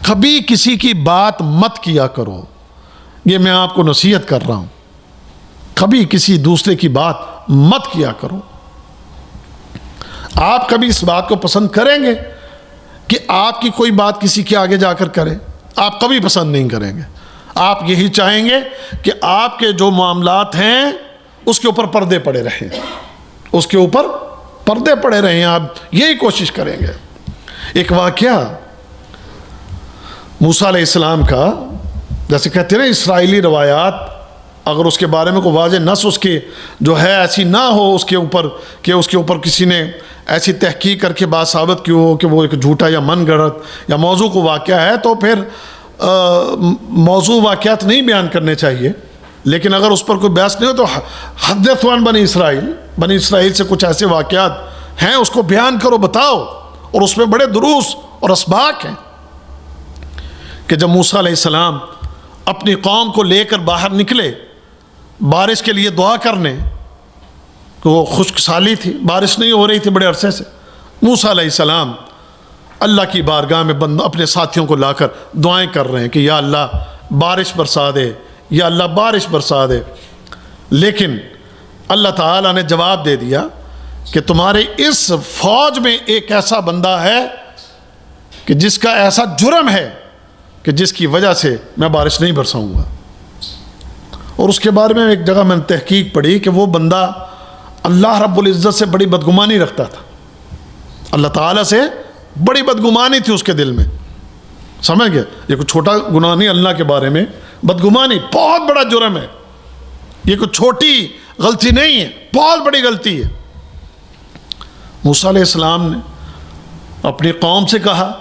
کبھی کسی کی بات مت کیا کرو، یہ میں آپ کو نصیحت کر رہا ہوں، کبھی کسی دوسرے کی بات مت کیا کرو۔ آپ کبھی اس بات کو پسند کریں گے کہ آپ کی کوئی بات کسی کے آگے جا کر کرے؟ آپ کبھی پسند نہیں کریں گے، آپ یہی چاہیں گے کہ آپ کے جو معاملات ہیں اس کے اوپر پردے پڑے رہیں، اس کے اوپر پردے پڑے رہیں، آپ یہی کوشش کریں گے۔ ایک واقعہ موسیٰ علیہ السلام کا، جیسے کہتے ہیں نا اسرائیلی روایات، اگر اس کے بارے میں کوئی واضح نص اس کی جو ہے ایسی نہ ہو اس کے اوپر کہ اس کے اوپر کسی نے ایسی تحقیق کر کے بات ثابت کی ہو کہ وہ ایک جھوٹا یا من گھڑت یا موضوع کو واقعہ ہے، تو پھر موضوع واقعات نہیں بیان کرنے چاہیے، لیکن اگر اس پر کوئی بحث نہیں ہو تو حدث عن بنی اسرائیل سے کچھ ایسے واقعات ہیں اس کو بیان کرو، بتاؤ، اور اس میں بڑے دروس اور اسباق ہیں کہ جب موسیٰ علیہ السلام اپنی قوم کو لے کر باہر نکلے بارش کے لیے دعا کرنے، کہ وہ خشک سالی تھی، بارش نہیں ہو رہی تھی بڑے عرصے سے، موسیٰ علیہ السلام اللہ کی بارگاہ میں اپنے ساتھیوں کو لا کر دعائیں کر رہے ہیں کہ یا اللہ بارش برسا دے، یا اللہ بارش برسا دے۔ لیکن اللہ تعالیٰ نے جواب دے دیا کہ تمہارے اس فوج میں ایک ایسا بندہ ہے کہ جس کا ایسا جرم ہے کہ جس کی وجہ سے میں بارش نہیں برساؤں گا. اور اس کے بارے میں ایک جگہ میں نے تحقیق پڑھی کہ وہ بندہ اللہ رب العزت سے بڑی بدگمانی رکھتا تھا. اللہ تعالیٰ سے بڑی بدگمانی تھی اس کے دل میں. سمجھ گئے؟ یہ کوئی چھوٹا گناہ نہیں اللہ کے بارے میں. بدگمانی بہت بڑا جرم ہے. یہ کوئی چھوٹی غلطی نہیں ہے، بہت بڑی غلطی ہے. موسیٰ علیہ السلام نے اپنی قوم سے کہا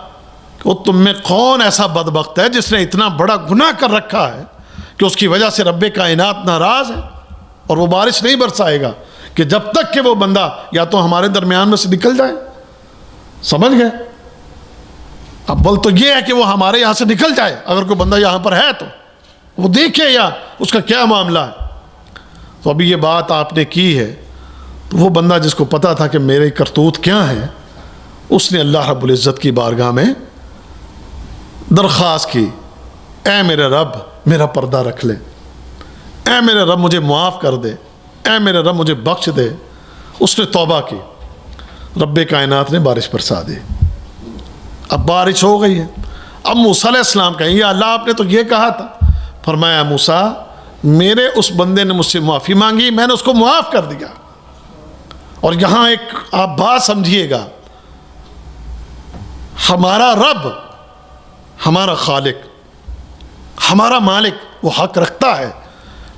کہ وہ تم میں کون ایسا بدبخت ہے جس نے اتنا بڑا گناہ کر رکھا ہے کہ اس کی وجہ سے رب کائنات ناراض ہے اور وہ بارش نہیں برسائے گا کہ جب تک کہ وہ بندہ یا تو ہمارے درمیان میں سے نکل جائے. سمجھ گئے؟ اول تو یہ ہے کہ وہ ہمارے یہاں سے نکل جائے. اگر کوئی بندہ یہاں پر ہے تو وہ دیکھے یا اس کا کیا معاملہ ہے. تو ابھی یہ بات آپ نے کی ہے تو وہ بندہ جس کو پتا تھا کہ میرے کرتوت کیا ہیں، اس نے اللہ رب العزت کی بارگاہ میں درخواست کی، اے میرے رب میرا پردہ رکھ لے، اے میرے رب مجھے معاف کر دے، اے میرے رب مجھے بخش دے. اس نے توبہ کی. رب کائنات نے بارش برسا دی. اب بارش ہو گئی ہے. اب موسیٰ علیہ السلام کہیں یا اللہ آپ نے تو یہ کہا تھا. فرمایا موسیٰ میرے اس بندے نے مجھ سے معافی مانگی، میں نے اس کو معاف کر دیا. اور یہاں ایک آپ بات سمجھیے گا، ہمارا رب، ہمارا خالق، ہمارا مالک وہ حق رکھتا ہے،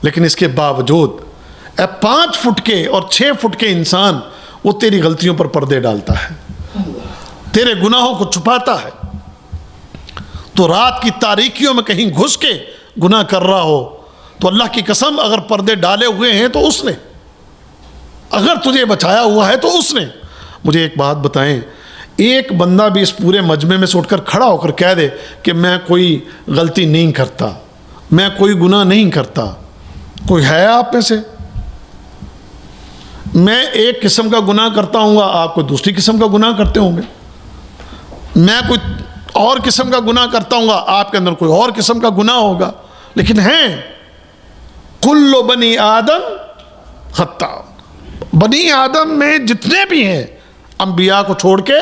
لیکن اس کے باوجود 5 فٹ کے اور 6 فٹ کے انسان وہ تیری غلطیوں پر پردے ڈالتا ہے، تیرے گناہوں کو چھپاتا ہے. تو رات کی تاریکیوں میں کہیں گھس کے گناہ کر رہا ہو تو اللہ کی قسم اگر پردے ڈالے ہوئے ہیں تو اس نے، اگر تجھے بچایا ہوا ہے تو اس نے. مجھے ایک بات بتائیں، ایک بندہ بھی اس پورے مجمع میں سے اٹھ کر کھڑا ہو کر کہہ دے کہ میں کوئی غلطی نہیں کرتا، میں کوئی گناہ نہیں کرتا، کوئی ہے آپ میں سے؟ میں ایک قسم کا گناہ کرتا ہوں گا، آپ کوئی دوسری قسم کا گناہ کرتے ہوں گے. میں کوئی اور قسم کا گناہ کرتا ہوں گا، آپ کے اندر کوئی اور قسم کا گناہ ہوگا. لیکن ہیں کل بنی آدم خطاء، بنی آدم میں جتنے بھی ہیں انبیاء کو چھوڑ کے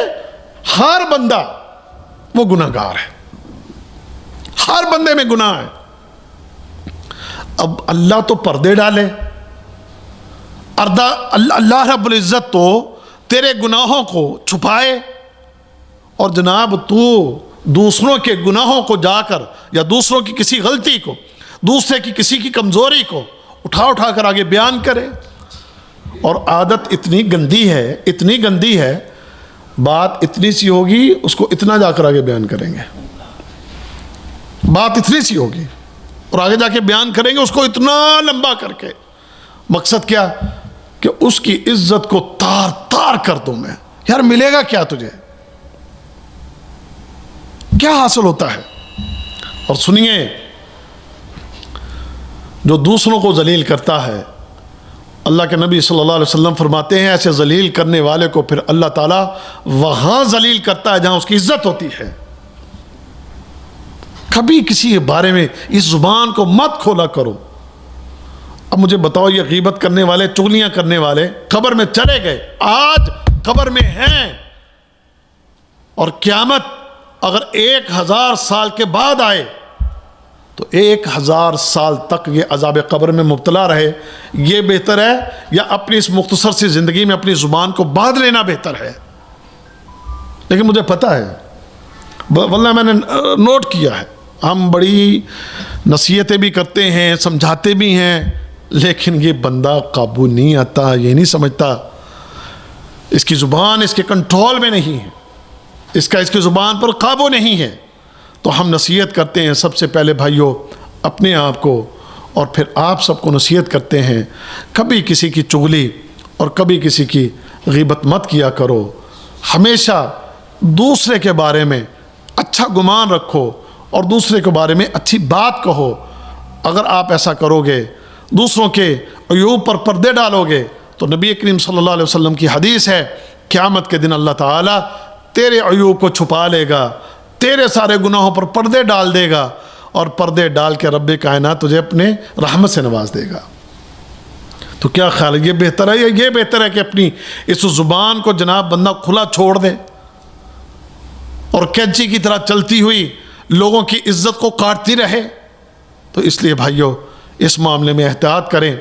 ہر بندہ وہ گناہ گار ہے، ہر بندے میں گناہ ہے. اب اللہ تو پردے ڈالے، اللہ رب العزت تو تیرے گناہوں کو چھپائے، اور جناب تو دوسروں کے گناہوں کو جا کر یا دوسروں کی کسی غلطی کو، دوسرے کی کسی کی کمزوری کو اٹھا کر آگے بیان کرے. اور عادت اتنی گندی ہے، اتنی گندی ہے، بات اتنی سی ہوگی اس کو اتنا جا کر آگے بیان کریں گے. بات اتنی سی ہوگی اور آگے جا کے بیان کریں گے اس کو اتنا لمبا کر کے. مقصد کیا؟ کہ اس کی عزت کو تار تار کر دوں میں. یار ملے گا کیا تجھے؟ کیا حاصل ہوتا ہے؟ اور سنیے، جو دوسروں کو ذلیل کرتا ہے، اللہ کے نبی صلی اللہ علیہ وسلم فرماتے ہیں ایسے ذلیل کرنے والے کو پھر اللہ تعالیٰ وہاں ذلیل کرتا ہے جہاں اس کی عزت ہوتی ہے. کبھی کسی کے بارے میں اس زبان کو مت کھولا کرو. اب مجھے بتاؤ، یہ غیبت کرنے والے، چغلیاں کرنے والے قبر میں چلے گئے، آج قبر میں ہیں، اور قیامت اگر 1000 سال کے بعد آئے تو 1000 سال تک یہ عذاب قبر میں مبتلا رہے، یہ بہتر ہے یا اپنی اس مختصر سی زندگی میں اپنی زبان کو باندھ لینا بہتر ہے؟ لیکن مجھے پتہ ہے، واللہ میں نے نوٹ کیا ہے، ہم بڑی نصیحتیں بھی کرتے ہیں، سمجھاتے بھی ہیں، لیکن یہ بندہ قابو نہیں آتا، یہ نہیں سمجھتا، اس کی زبان اس کے کنٹرول میں نہیں ہے، اس کی زبان پر قابو نہیں ہے. تو ہم نصیحت کرتے ہیں سب سے پہلے بھائیوں اپنے آپ کو، اور پھر آپ سب کو نصیحت کرتے ہیں، کبھی کسی کی چغلی اور کبھی کسی کی غیبت مت کیا کرو. ہمیشہ دوسرے کے بارے میں اچھا گمان رکھو اور دوسرے کے بارے میں اچھی بات کہو. اگر آپ ایسا کرو گے، دوسروں کے عیوب پر پردے ڈالو گے، تو نبی کریم صلی اللہ علیہ وسلم کی حدیث ہے قیامت کے دن اللہ تعالیٰ تیرے عیوب کو چھپا لے گا، تیرے سارے گناہوں پر پردے ڈال دے گا، اور پردے ڈال کے رب کائنات تجھے اپنے رحمت سے نواز دے گا. تو کیا خیال ہے، یہ بہتر ہے یا یہ بہتر ہے کہ اپنی اس زبان کو جناب بندہ کھلا چھوڑ دے اور کینچی کی طرح چلتی ہوئی لوگوں کی عزت کو کاٹتی رہے؟ تو اس لیے بھائیو اس معاملے میں احتیاط کریں،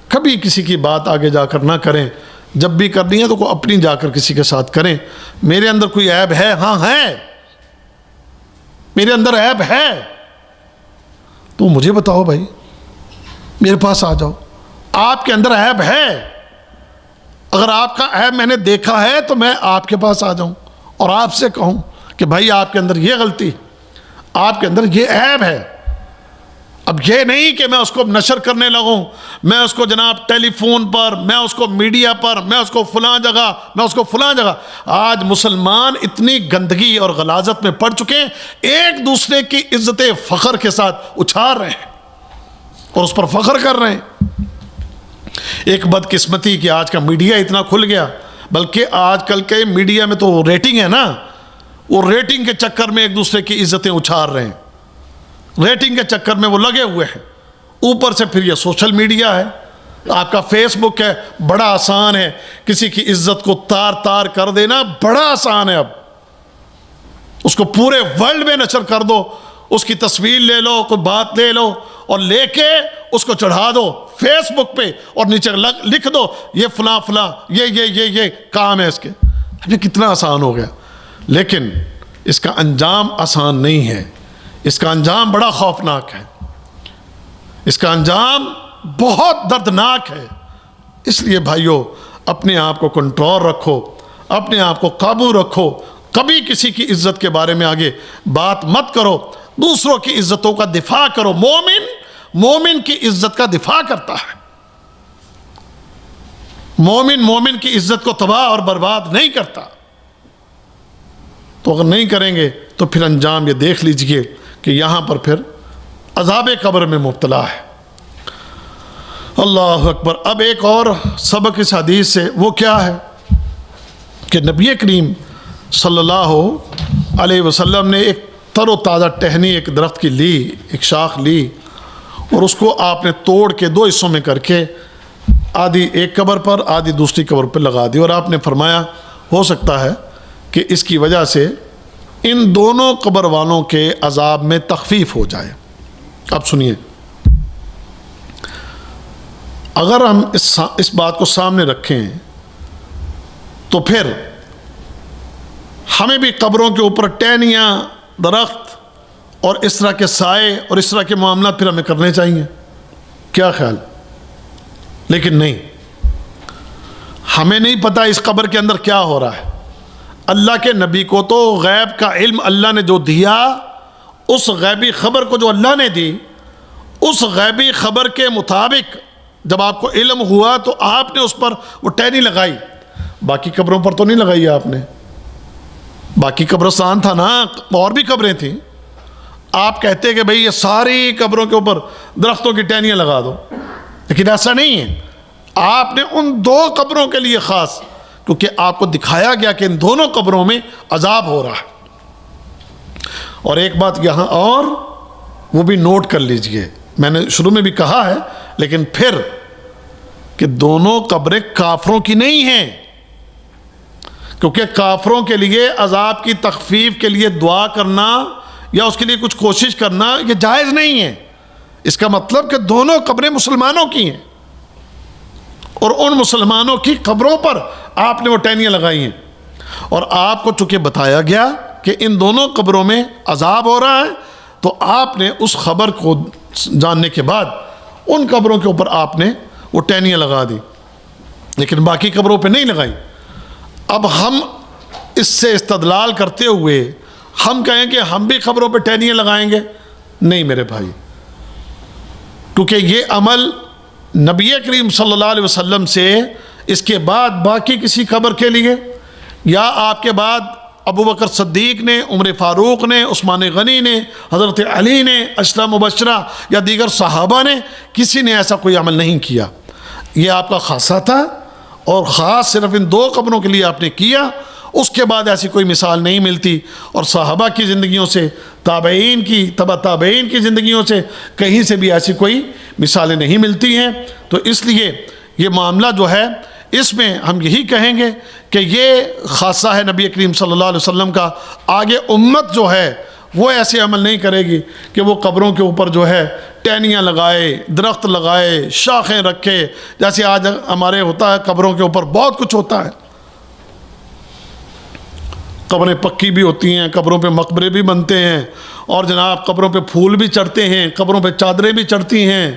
کبھی کسی کی بات آگے جا کر نہ کریں، جب بھی کرنی ہے تو کوئی اپنی جا کر کسی کے ساتھ کریں۔ میرے اندر کوئی عیب ہے؟ ہاں ہے، میرے اندر عیب ہے، تو مجھے بتاؤ بھائی، میرے پاس آ جاؤ، آپ کے اندر عیب ہے، اگر آپ کا عیب میں نے دیکھا ہے تو میں آپ کے پاس آ جاؤں اور آپ سے کہوں کہ بھائی آپ کے اندر یہ غلطی، آپ کے اندر یہ عیب ہے۔ اب یہ نہیں کہ میں اس کو نشر کرنے لگوں، میں اس کو جناب ٹیلی فون پر، میں اس کو میڈیا پر، میں اس کو فلاں جگہ، میں اس کو فلاں جگہ۔ آج مسلمان اتنی گندگی اور غلاظت میں پڑ چکے ہیں، ایک دوسرے کی عزت فخر کے ساتھ اچھال رہے ہیں اور اس پر فخر کر رہے ہیں۔ ایک بدقسمتی کہ آج کا میڈیا اتنا کھل گیا، بلکہ آج کل کے میڈیا میں تو ریٹنگ ہے نا، وہ ریٹنگ کے چکر میں ایک دوسرے کی عزتیں اچھال رہے ہیں، ریٹنگ کے چکر میں وہ لگے ہوئے ہیں۔ اوپر سے پھر یہ سوشل میڈیا ہے، آپ کا فیس بک ہے، بڑا آسان ہے کسی کی عزت کو تار تار کر دینا، بڑا آسان ہے۔ اب اس کو پورے ورلڈ میں نشر کر دو، اس کی تصویر لے لو، کوئی بات لے لو اور لے کے اس کو چڑھا دو فیس بک پہ اور نیچے لکھ دو یہ فلاں فلاں یہ کام ہے اس کے۔ یہ کتنا آسان ہو گیا، لیکن اس کا انجام آسان نہیں ہے، اس کا انجام بڑا خوفناک ہے، اس کا انجام بہت دردناک ہے۔ اس لیے بھائیو اپنے آپ کو کنٹرول رکھو، اپنے آپ کو قابو رکھو، کبھی کسی کی عزت کے بارے میں آگے بات مت کرو، دوسروں کی عزتوں کا دفاع کرو۔ مومن کی عزت کا دفاع کرتا ہے، مومن کی عزت کو تباہ اور برباد نہیں کرتا۔ تو اگر نہیں کریں گے تو پھر انجام یہ دیکھ لیجئے کہ یہاں پر پھر عذاب قبر میں مبتلا ہے۔ اللہ اکبر۔ اب ایک اور سبق اس حدیث سے وہ کیا ہے کہ نبی کریم صلی اللہ علیہ وسلم نے ایک تر و تازہ ٹہنی ایک درخت کی لی، ایک شاخ لی اور اس کو آپ نے توڑ کے دو حصوں میں کر کے آدھی ایک قبر پر آدھی دوسری قبر پر لگا دی، اور آپ نے فرمایا ہو سکتا ہے کہ اس کی وجہ سے ان دونوں قبر والوں کے عذاب میں تخفیف ہو جائے۔ اب سنیے، اگر ہم اس بات کو سامنے رکھیں تو پھر ہمیں بھی قبروں کے اوپر ٹہنیاں، درخت اور اس طرح کے سائے اور اس طرح کے معاملات پھر ہمیں کرنے چاہیے، کیا خیال؟ لیکن نہیں، ہمیں نہیں پتہ اس قبر کے اندر کیا ہو رہا ہے۔ اللہ کے نبی کو تو غیب کا علم اللہ نے جو دیا، اس غیبی خبر کو جو اللہ نے دی، اس غیبی خبر کے مطابق جب آپ کو علم ہوا تو آپ نے اس پر وہ ٹہنی لگائی، باقی قبروں پر تو نہیں لگائی آپ نے۔ باقی قبرستان تھا نا، اور بھی قبریں تھیں، آپ کہتے کہ بھئی یہ ساری قبروں کے اوپر درختوں کی ٹہنیاں لگا دو، لیکن ایسا نہیں ہے۔ آپ نے ان دو قبروں کے لیے خاص، کیونکہ آپ کو دکھایا گیا کہ ان دونوں قبروں میں عذاب ہو رہا ہے۔ اور ایک بات یہاں اور وہ بھی نوٹ کر لیجئے، میں نے شروع میں بھی کہا ہے لیکن پھر، کہ دونوں قبریں کافروں کی نہیں ہیں، کیونکہ کافروں کے لیے عذاب کی تخفیف کے لیے دعا کرنا یا اس کے لیے کچھ کوشش کرنا یہ جائز نہیں ہے۔ اس کا مطلب کہ دونوں قبریں مسلمانوں کی ہیں اور ان مسلمانوں کی قبروں پر آپ نے وہ ٹہنیاں لگائی ہیں، اور آپ کو چونکہ بتایا گیا کہ ان دونوں قبروں میں عذاب ہو رہا ہے تو آپ نے اس خبر کو جاننے کے بعد ان قبروں کے اوپر آپ نے وہ ٹہنیاں لگا دی، لیکن باقی قبروں پہ نہیں لگائی۔ اب ہم اس سے استدلال کرتے ہوئے ہم کہیں کہ ہم بھی قبروں پہ ٹہنیاں لگائیں گے؟ نہیں میرے بھائی، کیونکہ یہ عمل نبی کریم صلی اللہ علیہ وسلم سے اس کے بعد باقی کسی قبر کے لیے یا آپ کے بعد ابو بکر صدیق نے، عمر فاروق نے، عثمان غنی نے، حضرت علی نے، عشرہ مبشرہ یا دیگر صحابہ نے، کسی نے ایسا کوئی عمل نہیں کیا۔ یہ آپ کا خاصہ تھا اور خاص صرف ان دو قبروں کے لیے آپ نے کیا، اس کے بعد ایسی کوئی مثال نہیں ملتی، اور صحابہ کی زندگیوں سے، تابعین کی، تبع تابعین کی زندگیوں سے کہیں سے بھی ایسی کوئی مثالیں نہیں ملتی ہیں۔ تو اس لیے یہ معاملہ جو ہے اس میں ہم یہی کہیں گے کہ یہ خاصہ ہے نبی کریم صلی اللہ علیہ وسلم کا. آگے امت جو ہے وہ ایسے عمل نہیں کرے گی کہ وہ قبروں کے اوپر جو ہے ٹہنیاں لگائے، درخت لگائے، شاخیں رکھے، جیسے آج ہمارے ہوتا ہے قبروں کے اوپر بہت کچھ ہوتا ہے. قبریں پکی بھی ہوتی ہیں، قبروں پہ مقبرے بھی بنتے ہیں، اور جناب قبروں پہ پھول بھی چڑھتے ہیں، قبروں پہ چادریں بھی چڑھتی ہیں،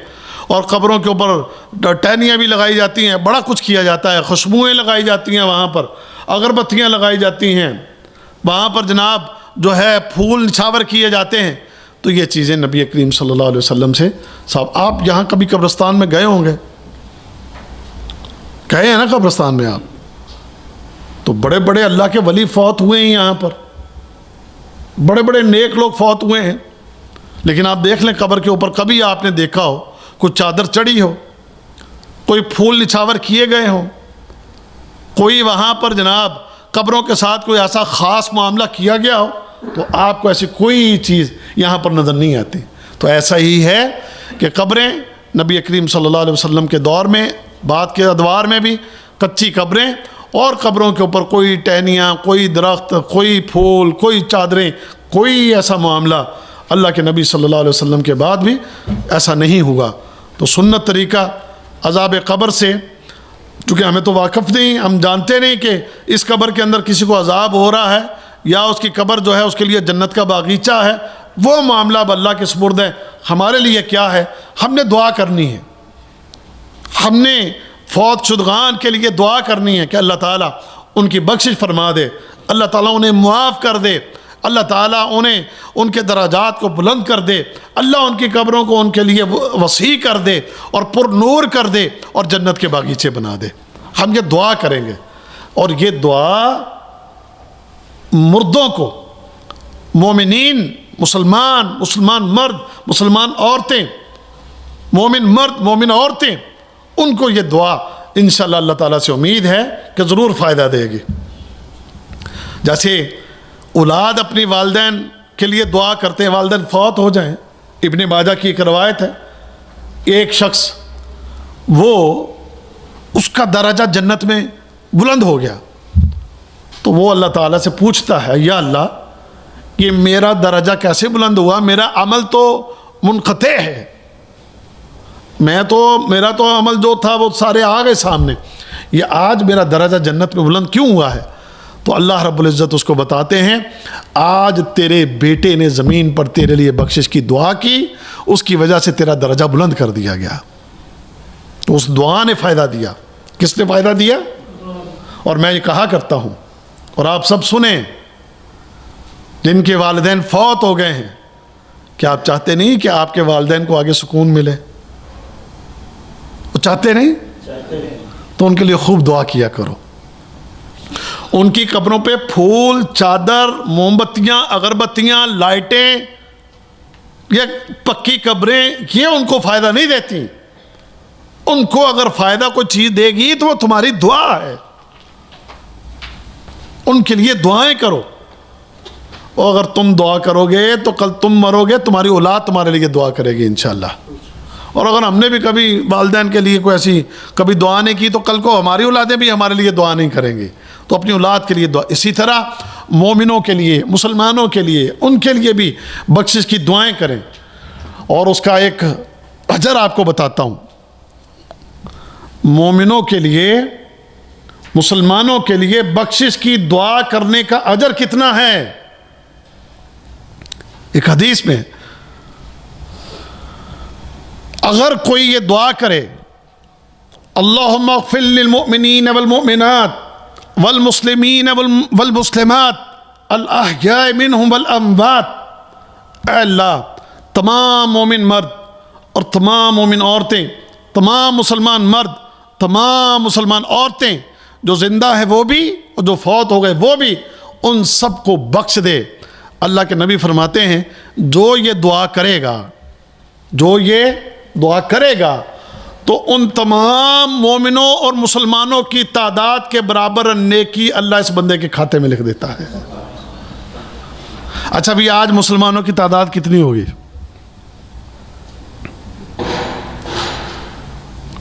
اور قبروں کے اوپر ٹہنیاں بھی لگائی جاتی ہیں، بڑا کچھ کیا جاتا ہے، خوشبوئیں لگائی جاتی ہیں، وہاں پر اگربتیاں لگائی جاتی ہیں، وہاں پر جناب جو ہے پھول نچھاور کیے جاتے ہیں. تو یہ چیزیں نبی کریم صلی اللہ علیہ وسلم سے صاحب. آپ یہاں کبھی قبرستان میں گئے ہوں گے، گئے ہیں نا قبرستان میں آپ؟ تو بڑے بڑے اللہ کے ولی فوت ہوئے ہیں یہاں پر، بڑے بڑے نیک لوگ فوت ہوئے ہیں، لیکن آپ دیکھ لیں قبر کے اوپر کبھی آپ نے دیکھا ہو کوئی چادر چڑھی ہو، کوئی پھول نچھاور کیے گئے ہوں، کوئی وہاں پر جناب قبروں کے ساتھ کوئی ایسا خاص معاملہ کیا گیا ہو؟ تو آپ کو ایسی کوئی چیز یہاں پر نظر نہیں آتی. تو ایسا ہی ہے کہ قبریں نبی کریم صلی اللہ علیہ وسلم کے دور میں، بعد کے ادوار میں بھی کچی قبریں، اور قبروں کے اوپر کوئی ٹہنیاں، کوئی درخت، کوئی پھول، کوئی چادریں، کوئی ایسا معاملہ اللہ کے نبی صلی اللہ علیہ وسلم کے بعد بھی ایسا نہیں ہوگا. تو سنت طریقہ عذاب قبر سے، چونکہ ہمیں تو واقف نہیں، ہم جانتے نہیں کہ اس قبر کے اندر کسی کو عذاب ہو رہا ہے یا اس کی قبر جو ہے اس کے لیے جنت کا باغیچہ ہے، وہ معاملہ اب اللہ کے سپرد ہے. ہمارے لیے کیا ہے؟ ہم نے دعا کرنی ہے، ہم نے فوت شدگان کے لیے دعا کرنی ہے کہ اللہ تعالیٰ ان کی بخشش فرما دے، اللہ تعالیٰ انہیں معاف کر دے، اللہ تعالیٰ انہیں ان کے درجات کو بلند کر دے، اللہ ان کی قبروں کو ان کے لیے وسیع کر دے اور پر نور کر دے اور جنت کے باغیچے بنا دے. ہم یہ دعا کریں گے، اور یہ دعا مردوں کو، مومنین، مسلمان مرد، مسلمان عورتیں، مومن مرد، مومن عورتیں، ان کو یہ دعا انشاءاللہ اللہ تعالیٰ سے امید ہے کہ ضرور فائدہ دے گی. جیسے اولاد اپنی والدین کے لیے دعا کرتے ہیں، والدین فوت ہو جائیں. ابن ماجہ کی ایک روایت ہے، ایک شخص وہ اس کا درجہ جنت میں بلند ہو گیا، تو وہ اللہ تعالیٰ سے پوچھتا ہے، یا اللہ کہ میرا درجہ کیسے بلند ہوا؟ میرا عمل تو منقطع ہے، میرا تو عمل جو تھا وہ سارے آ گئے سامنے، یہ آج میرا درجہ جنت میں بلند کیوں ہوا ہے؟ تو اللہ رب العزت اس کو بتاتے ہیں، آج تیرے بیٹے نے زمین پر تیرے لیے بخشش کی دعا کی، اس کی وجہ سے تیرا درجہ بلند کر دیا گیا. تو اس دعا نے فائدہ دیا. کس نے فائدہ دیا؟ اور میں یہ کہا کرتا ہوں، اور آپ سب سنیں، جن کے والدین فوت ہو گئے ہیں، کیا آپ چاہتے نہیں کہ آپ کے والدین کو آگے سکون ملے؟ وہ چاہتے نہیں؟ تو ان کے لیے خوب دعا کیا کرو. ان کی قبروں پہ پھول، چادر، موم بتیاں، اگربتیاں، لائٹیں، یہ پکی قبریں، یہ ان کو فائدہ نہیں دیتی. ان کو اگر فائدہ کوئی چیز دے گی تو وہ تمہاری دعا ہے. ان کے لیے دعائیں کرو، اور اگر تم دعا کرو گے تو کل تم مرو گے، تمہاری اولاد تمہارے لیے دعا کرے گی انشاءاللہ. اور اگر ہم نے بھی کبھی والدین کے لیے کوئی ایسی کبھی دعا نہیں کی تو کل کو ہماری اولادیں بھی ہمارے لیے دعا نہیں کریں گی. تو اپنی اولاد کے لیے دعا. اسی طرح مومنوں کے لیے، مسلمانوں کے لیے، ان کے لیے بھی بخشش کی دعائیں کریں. اور اس کا ایک اجر آپ کو بتاتا ہوں. مومنوں کے لیے، مسلمانوں کے لیے بخشش کی دعا کرنے کا اجر کتنا ہے؟ ایک حدیث میں اگر کوئی یہ دعا کرے، اللہم اغفر للمؤمنین والمؤمنات والمسلمین والمسلمات الاحیاء منہم والاموات، اے اللہ تمام مومن مرد اور تمام مومن عورتیں، تمام مسلمان مرد، تمام مسلمان عورتیں، جو زندہ ہیں وہ بھی اور جو فوت ہو گئے وہ بھی، ان سب کو بخش دے. اللہ کے نبی فرماتے ہیں جو یہ دعا کرے گا، جو یہ دعا کرے گا تو ان تمام مومنوں اور مسلمانوں کی تعداد کے برابر نیکی اللہ اس بندے کے کھاتے میں لکھ دیتا ہے. اچھا بھی آج مسلمانوں کی تعداد کتنی ہوگی؟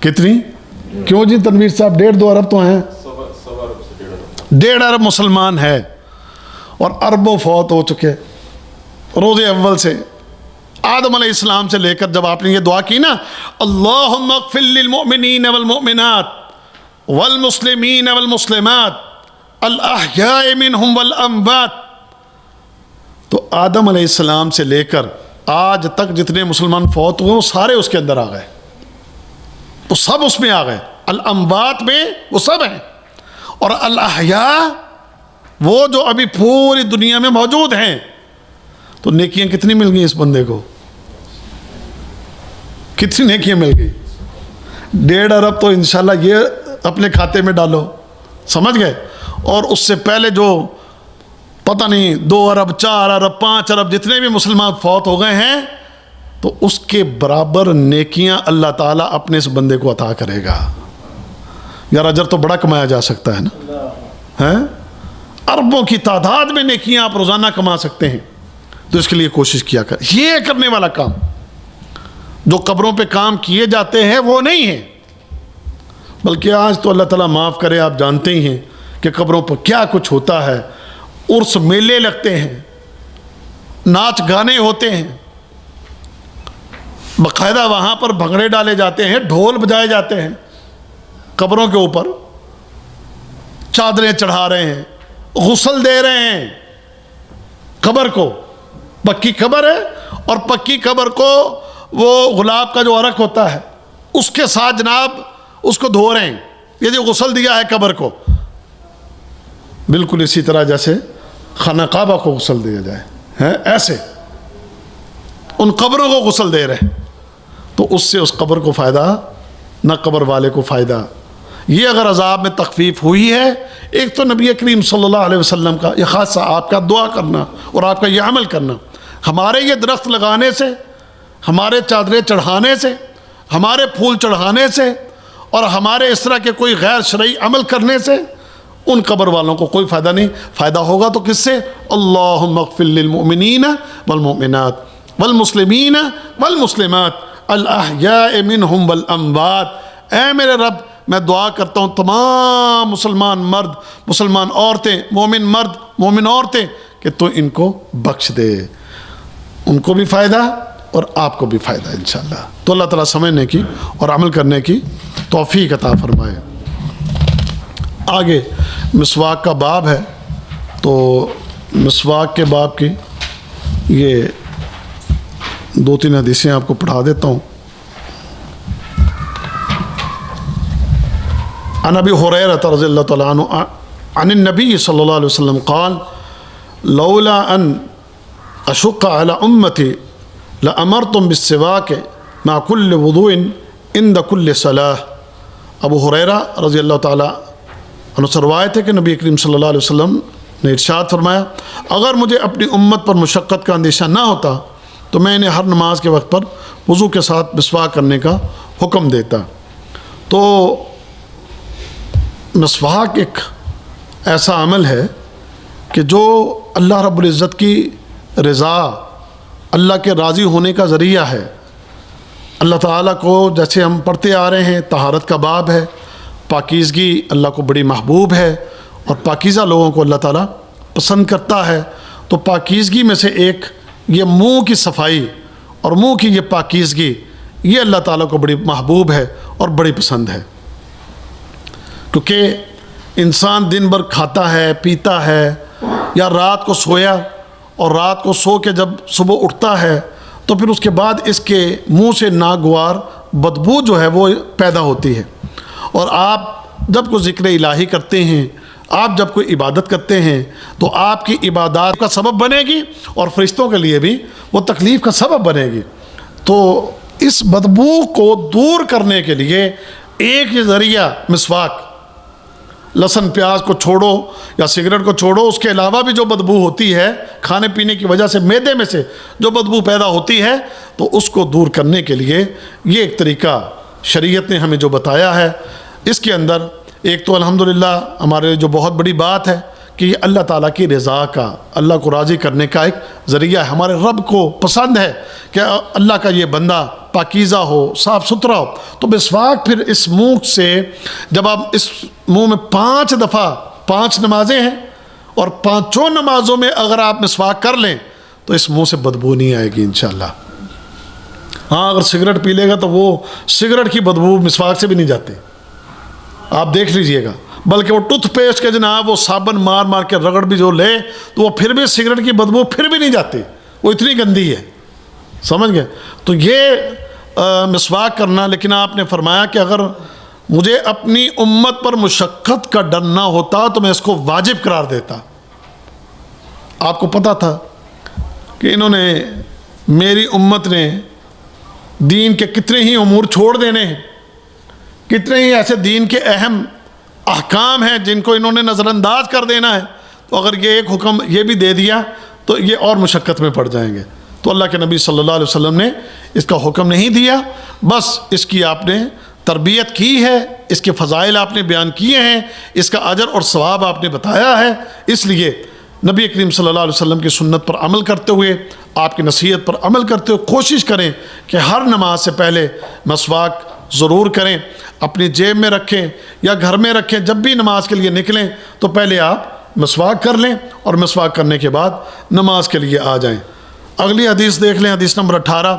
کتنی؟ کیوں جی تنویر صاحب 1.5-2 ارب تو ہیں. 1.5 ارب مسلمان ہے اور اربوں فوت ہو چکے. روز اول سے آدم علیہ السلام سے لے کر جب آپ نے یہ دعا کی نا اللہم اغفر للمؤمنین والمؤمنات والمسلمین والمسلمات الاحیاء منہم والاموات، تو آدم علیہ السلام سے لے کر آج تک جتنے مسلمان فوت ہوئے وہ سارے اس کے اندر آ گئے، وہ سب اس میں آ گئے. الاموات میں وہ سب ہیں، اور الاحیاء وہ جو ابھی پوری دنیا میں موجود ہیں. تو نیکیاں کتنی مل گئی اس بندے کو؟ کتنی نیکیاں مل گئی؟ 1.5 ارب تو انشاءاللہ یہ اپنے کھاتے میں ڈالو، سمجھ گئے. اور اس سے پہلے جو پتہ نہیں 2 ارب 4 ارب 5 ارب جتنے بھی مسلمان فوت ہو گئے ہیں، تو اس کے برابر نیکیاں اللہ تعالیٰ اپنے اس بندے کو عطا کرے گا. یار اجر تو بڑا کمایا جا سکتا ہے نا، اربوں کی تعداد میں نیکیاں آپ روزانہ کما سکتے ہیں. تو اس کے لیے کوشش کیا کر. یہ کرنے والا کام جو قبروں پہ کام کیے جاتے ہیں وہ نہیں ہے، بلکہ آج تو اللہ تعالیٰ معاف کرے، آپ جانتے ہی ہیں کہ قبروں پر کیا کچھ ہوتا ہے. عرس میلے لگتے ہیں، ناچ گانے ہوتے ہیں، باقاعدہ وہاں پر بھنگڑے ڈالے جاتے ہیں، ڈھول بجائے جاتے ہیں، قبروں کے اوپر چادریں چڑھا رہے ہیں، غسل دے رہے ہیں قبر کو. پکی قبر ہے اور پکی قبر کو وہ گلاب کا جو عرق ہوتا ہے اس کے ساتھ جناب اس کو دھو رہے ہیں. یہ جو غسل دیا ہے قبر کو، بالکل اسی طرح جیسے خانہ کعبہ کو غسل دیا جائے، ایسے ان قبروں کو غسل دے رہے ہیں. تو اس سے اس قبر کو فائدہ نہ قبر والے کو فائدہ. یہ اگر عذاب میں تخفیف ہوئی ہے، ایک تو نبی کریم صلی اللہ علیہ وسلم کا یہ خاصہ آپ کا دعا کرنا اور آپ کا یہ عمل کرنا، ہمارے یہ درخت لگانے سے، ہمارے چادریں چڑھانے سے، ہمارے پھول چڑھانے سے اور ہمارے اس طرح کے کوئی غیر شرعی عمل کرنے سے ان قبر والوں کو کوئی فائدہ نہیں. فائدہ ہوگا تو کس سے؟ اللہم اغفر للمؤمنین والمؤمنات والمسلمین والمسلمات الاحیاء منہم والاموات. اے میرے رب، میں دعا کرتا ہوں تمام مسلمان مرد، مسلمان عورتیں، مومن مرد، مومن عورتیں، کہ تو ان کو بخش دے. ان کو بھی فائدہ اور آپ کو بھی فائدہ انشاءاللہ. تو اللہ تعالیٰ سمجھنے کی اور عمل کرنے کی توفیق عطا فرمائے. آگے مسواک کا باب ہے، تو مسواک کے باب کی یہ 2-3 حدیثیں آپ کو پڑھا دیتا ہوں. عن ابی ہریرہ رضی اللہ تعالیٰ عنہ عن النبی صلی اللہ علیہ وسلم قال لولا ان اشق على امتی لامرتم بالسواک مع كل وضوء عند كل صلاة. ابو ہریرہ رضی اللہ تعالیٰ عنہ سے روایت ہے کہ نبی کریم صلی اللہ علیہ وسلم نے ارشاد فرمایا، اگر مجھے اپنی امت پر مشقت کا اندیشہ نہ ہوتا تو میں انہیں ہر نماز کے وقت پر وضو کے ساتھ مسواک کرنے کا حکم دیتا. تو مسواک ایک ایسا عمل ہے کہ جو اللہ رب العزت کی رضا، اللہ کے راضی ہونے کا ذریعہ ہے. اللہ تعالیٰ کو جیسے ہم پڑھتے آ رہے ہیں، طہارت کا باب ہے، پاکیزگی اللہ کو بڑی محبوب ہے اور پاکیزہ لوگوں کو اللہ تعالیٰ پسند کرتا ہے. تو پاکیزگی میں سے ایک یہ منہ کی صفائی اور منہ کی یہ پاکیزگی، یہ اللہ تعالیٰ کو بڑی محبوب ہے اور بڑی پسند ہے. کیونکہ انسان دن بھر کھاتا ہے، پیتا ہے، یا رات کو سویا اور رات کو سو کے جب صبح اٹھتا ہے تو پھر اس کے بعد اس کے منہ سے ناگوار بدبو جو ہے وہ پیدا ہوتی ہے. اور آپ جب کوئی ذکر الہی کرتے ہیں، آپ جب کوئی عبادت کرتے ہیں تو آپ کی عبادات کا سبب بنے گی اور فرشتوں کے لیے بھی وہ تکلیف کا سبب بنے گی. تو اس بدبو کو دور کرنے کے لیے ایک ہی ذریعہ مسواک. لہسن پیاز کو چھوڑو یا سگریٹ کو چھوڑو، اس کے علاوہ بھی جو بدبو ہوتی ہے کھانے پینے کی وجہ سے معدے میں سے جو بدبو پیدا ہوتی ہے، تو اس کو دور کرنے کے لیے یہ ایک طریقہ شریعت نے ہمیں جو بتایا ہے. اس کے اندر ایک تو الحمدللہ ہمارے جو بہت بڑی بات ہے کہ یہ اللہ تعالیٰ کی رضا کا، اللہ کو راضی کرنے کا ایک ذریعہ ہے۔ ہمارے رب کو پسند ہے کہ اللہ کا یہ بندہ پاکیزہ ہو، صاف ستھرا ہو۔ تو مسواک پھر اس منہ سے، جب آپ اس منہ میں 5 دفعہ، 5 نمازیں ہیں اور 5 نمازوں میں اگر آپ مسواک کر لیں تو اس منہ سے بدبو نہیں آئے گی انشاءاللہ۔ ہاں اگر سگریٹ پی لے گا تو وہ سگریٹ کی بدبو مسواک سے بھی نہیں جاتی، آپ دیکھ لیجئے گا۔ بلکہ وہ ٹوتھ پیسٹ کے جناب وہ صابن مار مار کے رگڑ بھی جو لے تو وہ پھر بھی سگریٹ کی بدبو پھر بھی نہیں جاتی، وہ اتنی گندی ہے، سمجھ گئے؟ تو یہ مسواک کرنا، لیکن آپ نے فرمایا کہ اگر مجھے اپنی امت پر مشقت کا ڈر نہ ہوتا تو میں اس کو واجب قرار دیتا۔ آپ کو پتہ تھا کہ انہوں نے، میری امت نے دین کے کتنے ہی امور چھوڑ دینے ہیں، کتنے ہی ایسے دین کے اہم احکام ہیں جن کو انہوں نے نظر انداز کر دینا ہے، تو اگر یہ ایک حکم یہ بھی دے دیا تو یہ اور مشقت میں پڑ جائیں گے۔ تو اللہ کے نبی صلی اللہ علیہ وسلم نے اس کا حکم نہیں دیا، بس اس کی آپ نے تربیت کی ہے، اس کے فضائل آپ نے بیان کیے ہیں، اس کا اجر اور ثواب آپ نے بتایا ہے۔ اس لیے نبی کریم صلی اللہ علیہ وسلم کی سنت پر عمل کرتے ہوئے، آپ کی نصیحت پر عمل کرتے ہوئے کوشش کریں کہ ہر نماز سے پہلے مسواک ضرور کریں، اپنی جیب میں رکھیں یا گھر میں رکھیں، جب بھی نماز کے لیے نکلیں تو پہلے آپ مسواک کر لیں اور مسواک کرنے کے بعد نماز کے لیے آ جائیں۔ اگلی حدیث دیکھ لیں، حدیث نمبر 18،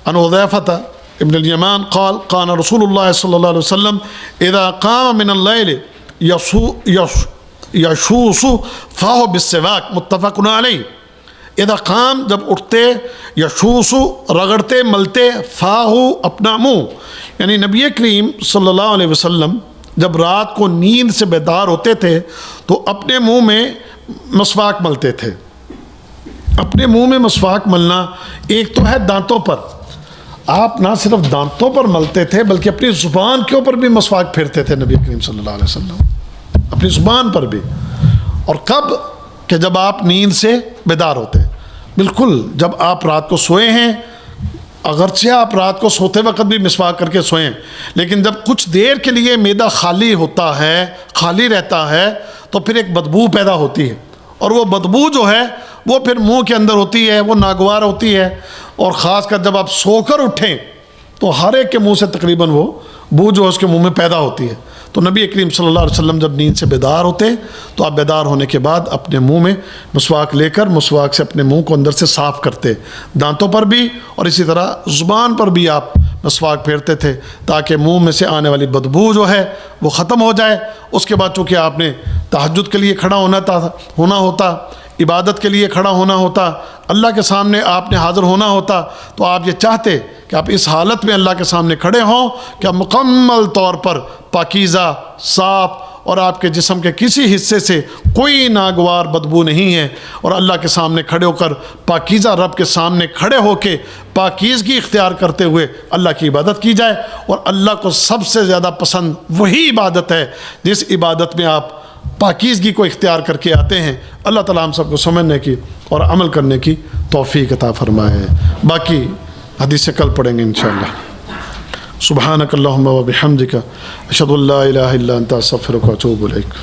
عن حذیفہ ابن الیمان قال قال رسول اللہ صلی اللہ علیہ وسلم اذا قام من اللیل یشوس فاہ بالسواک، متفق علیہ۔ اذا قام، جب اٹھتے، یشوس رگڑتے ملتے، فاہ اپنا منہ، یعنی نبی کریم صلی اللہ علیہ وسلم جب رات کو نیند سے بیدار ہوتے تھے تو اپنے منہ میں مسواک ملتے تھے۔ اپنے منہ میں مسواک ملنا ایک تو ہے دانتوں پر، آپ نہ صرف دانتوں پر ملتے تھے بلکہ اپنی زبان کے اوپر بھی مسواک پھیرتے تھے نبی کریم صلی اللہ علیہ وسلم، اپنی زبان پر بھی۔ اور کب؟ کہ جب آپ نیند سے بیدار ہوتے، بالکل جب آپ رات کو سوئے ہیں، اگرچہ آپ رات کو سوتے وقت بھی مسواک کر کے سوئیں، لیکن جب کچھ دیر کے لیے معدہ خالی ہوتا ہے، خالی رہتا ہے، تو پھر ایک بدبو پیدا ہوتی ہے، اور وہ بدبو جو ہے وہ پھر منہ کے اندر ہوتی ہے، وہ ناگوار ہوتی ہے، اور خاص کر جب آپ سو کر اٹھیں تو ہر ایک کے منہ سے تقریباً وہ بو جو ہے اس کے منہ میں پیدا ہوتی ہے۔ تو نبی کریم صلی اللہ علیہ وسلم جب نیند سے بیدار ہوتے تو آپ بیدار ہونے کے بعد اپنے منہ میں مسواک لے کر مسواک سے اپنے منہ کو اندر سے صاف کرتے، دانتوں پر بھی اور اسی طرح زبان پر بھی آپ مسواک پھیرتے تھے تاکہ منہ میں سے آنے والی بدبو جو ہے وہ ختم ہو جائے۔ اس کے بعد چونکہ آپ نے تہجد کے لیے کھڑا ہونا ہوتا، عبادت کے لیے کھڑا ہونا ہوتا، اللہ کے سامنے آپ نے حاضر ہونا ہوتا، تو آپ یہ چاہتے کہ آپ اس حالت میں اللہ کے سامنے کھڑے ہوں کہ آپ مکمل طور پر پاکیزہ، صاف، اور آپ کے جسم کے کسی حصے سے کوئی ناگوار بدبو نہیں ہے، اور اللہ کے سامنے کھڑے ہو کر پاکیزہ رب کے سامنے کھڑے ہو کے پاکیزگی اختیار کرتے ہوئے اللہ کی عبادت کی جائے۔ اور اللہ کو سب سے زیادہ پسند وہی عبادت ہے جس عبادت میں آپ پاکیزگی کو اختیار کر کے آتے ہیں۔ اللہ تعالیٰ ہم سب کو سمجھنے کی اور عمل کرنے کی توفیق عطا فرمائے۔ باقی حدیث سے کل پڑھیں گے انشاءاللہ۔ سبحانک اللہم و بحمدک، اشہد ان لا الہ الا انت، استغفرک و اتوب الیک۔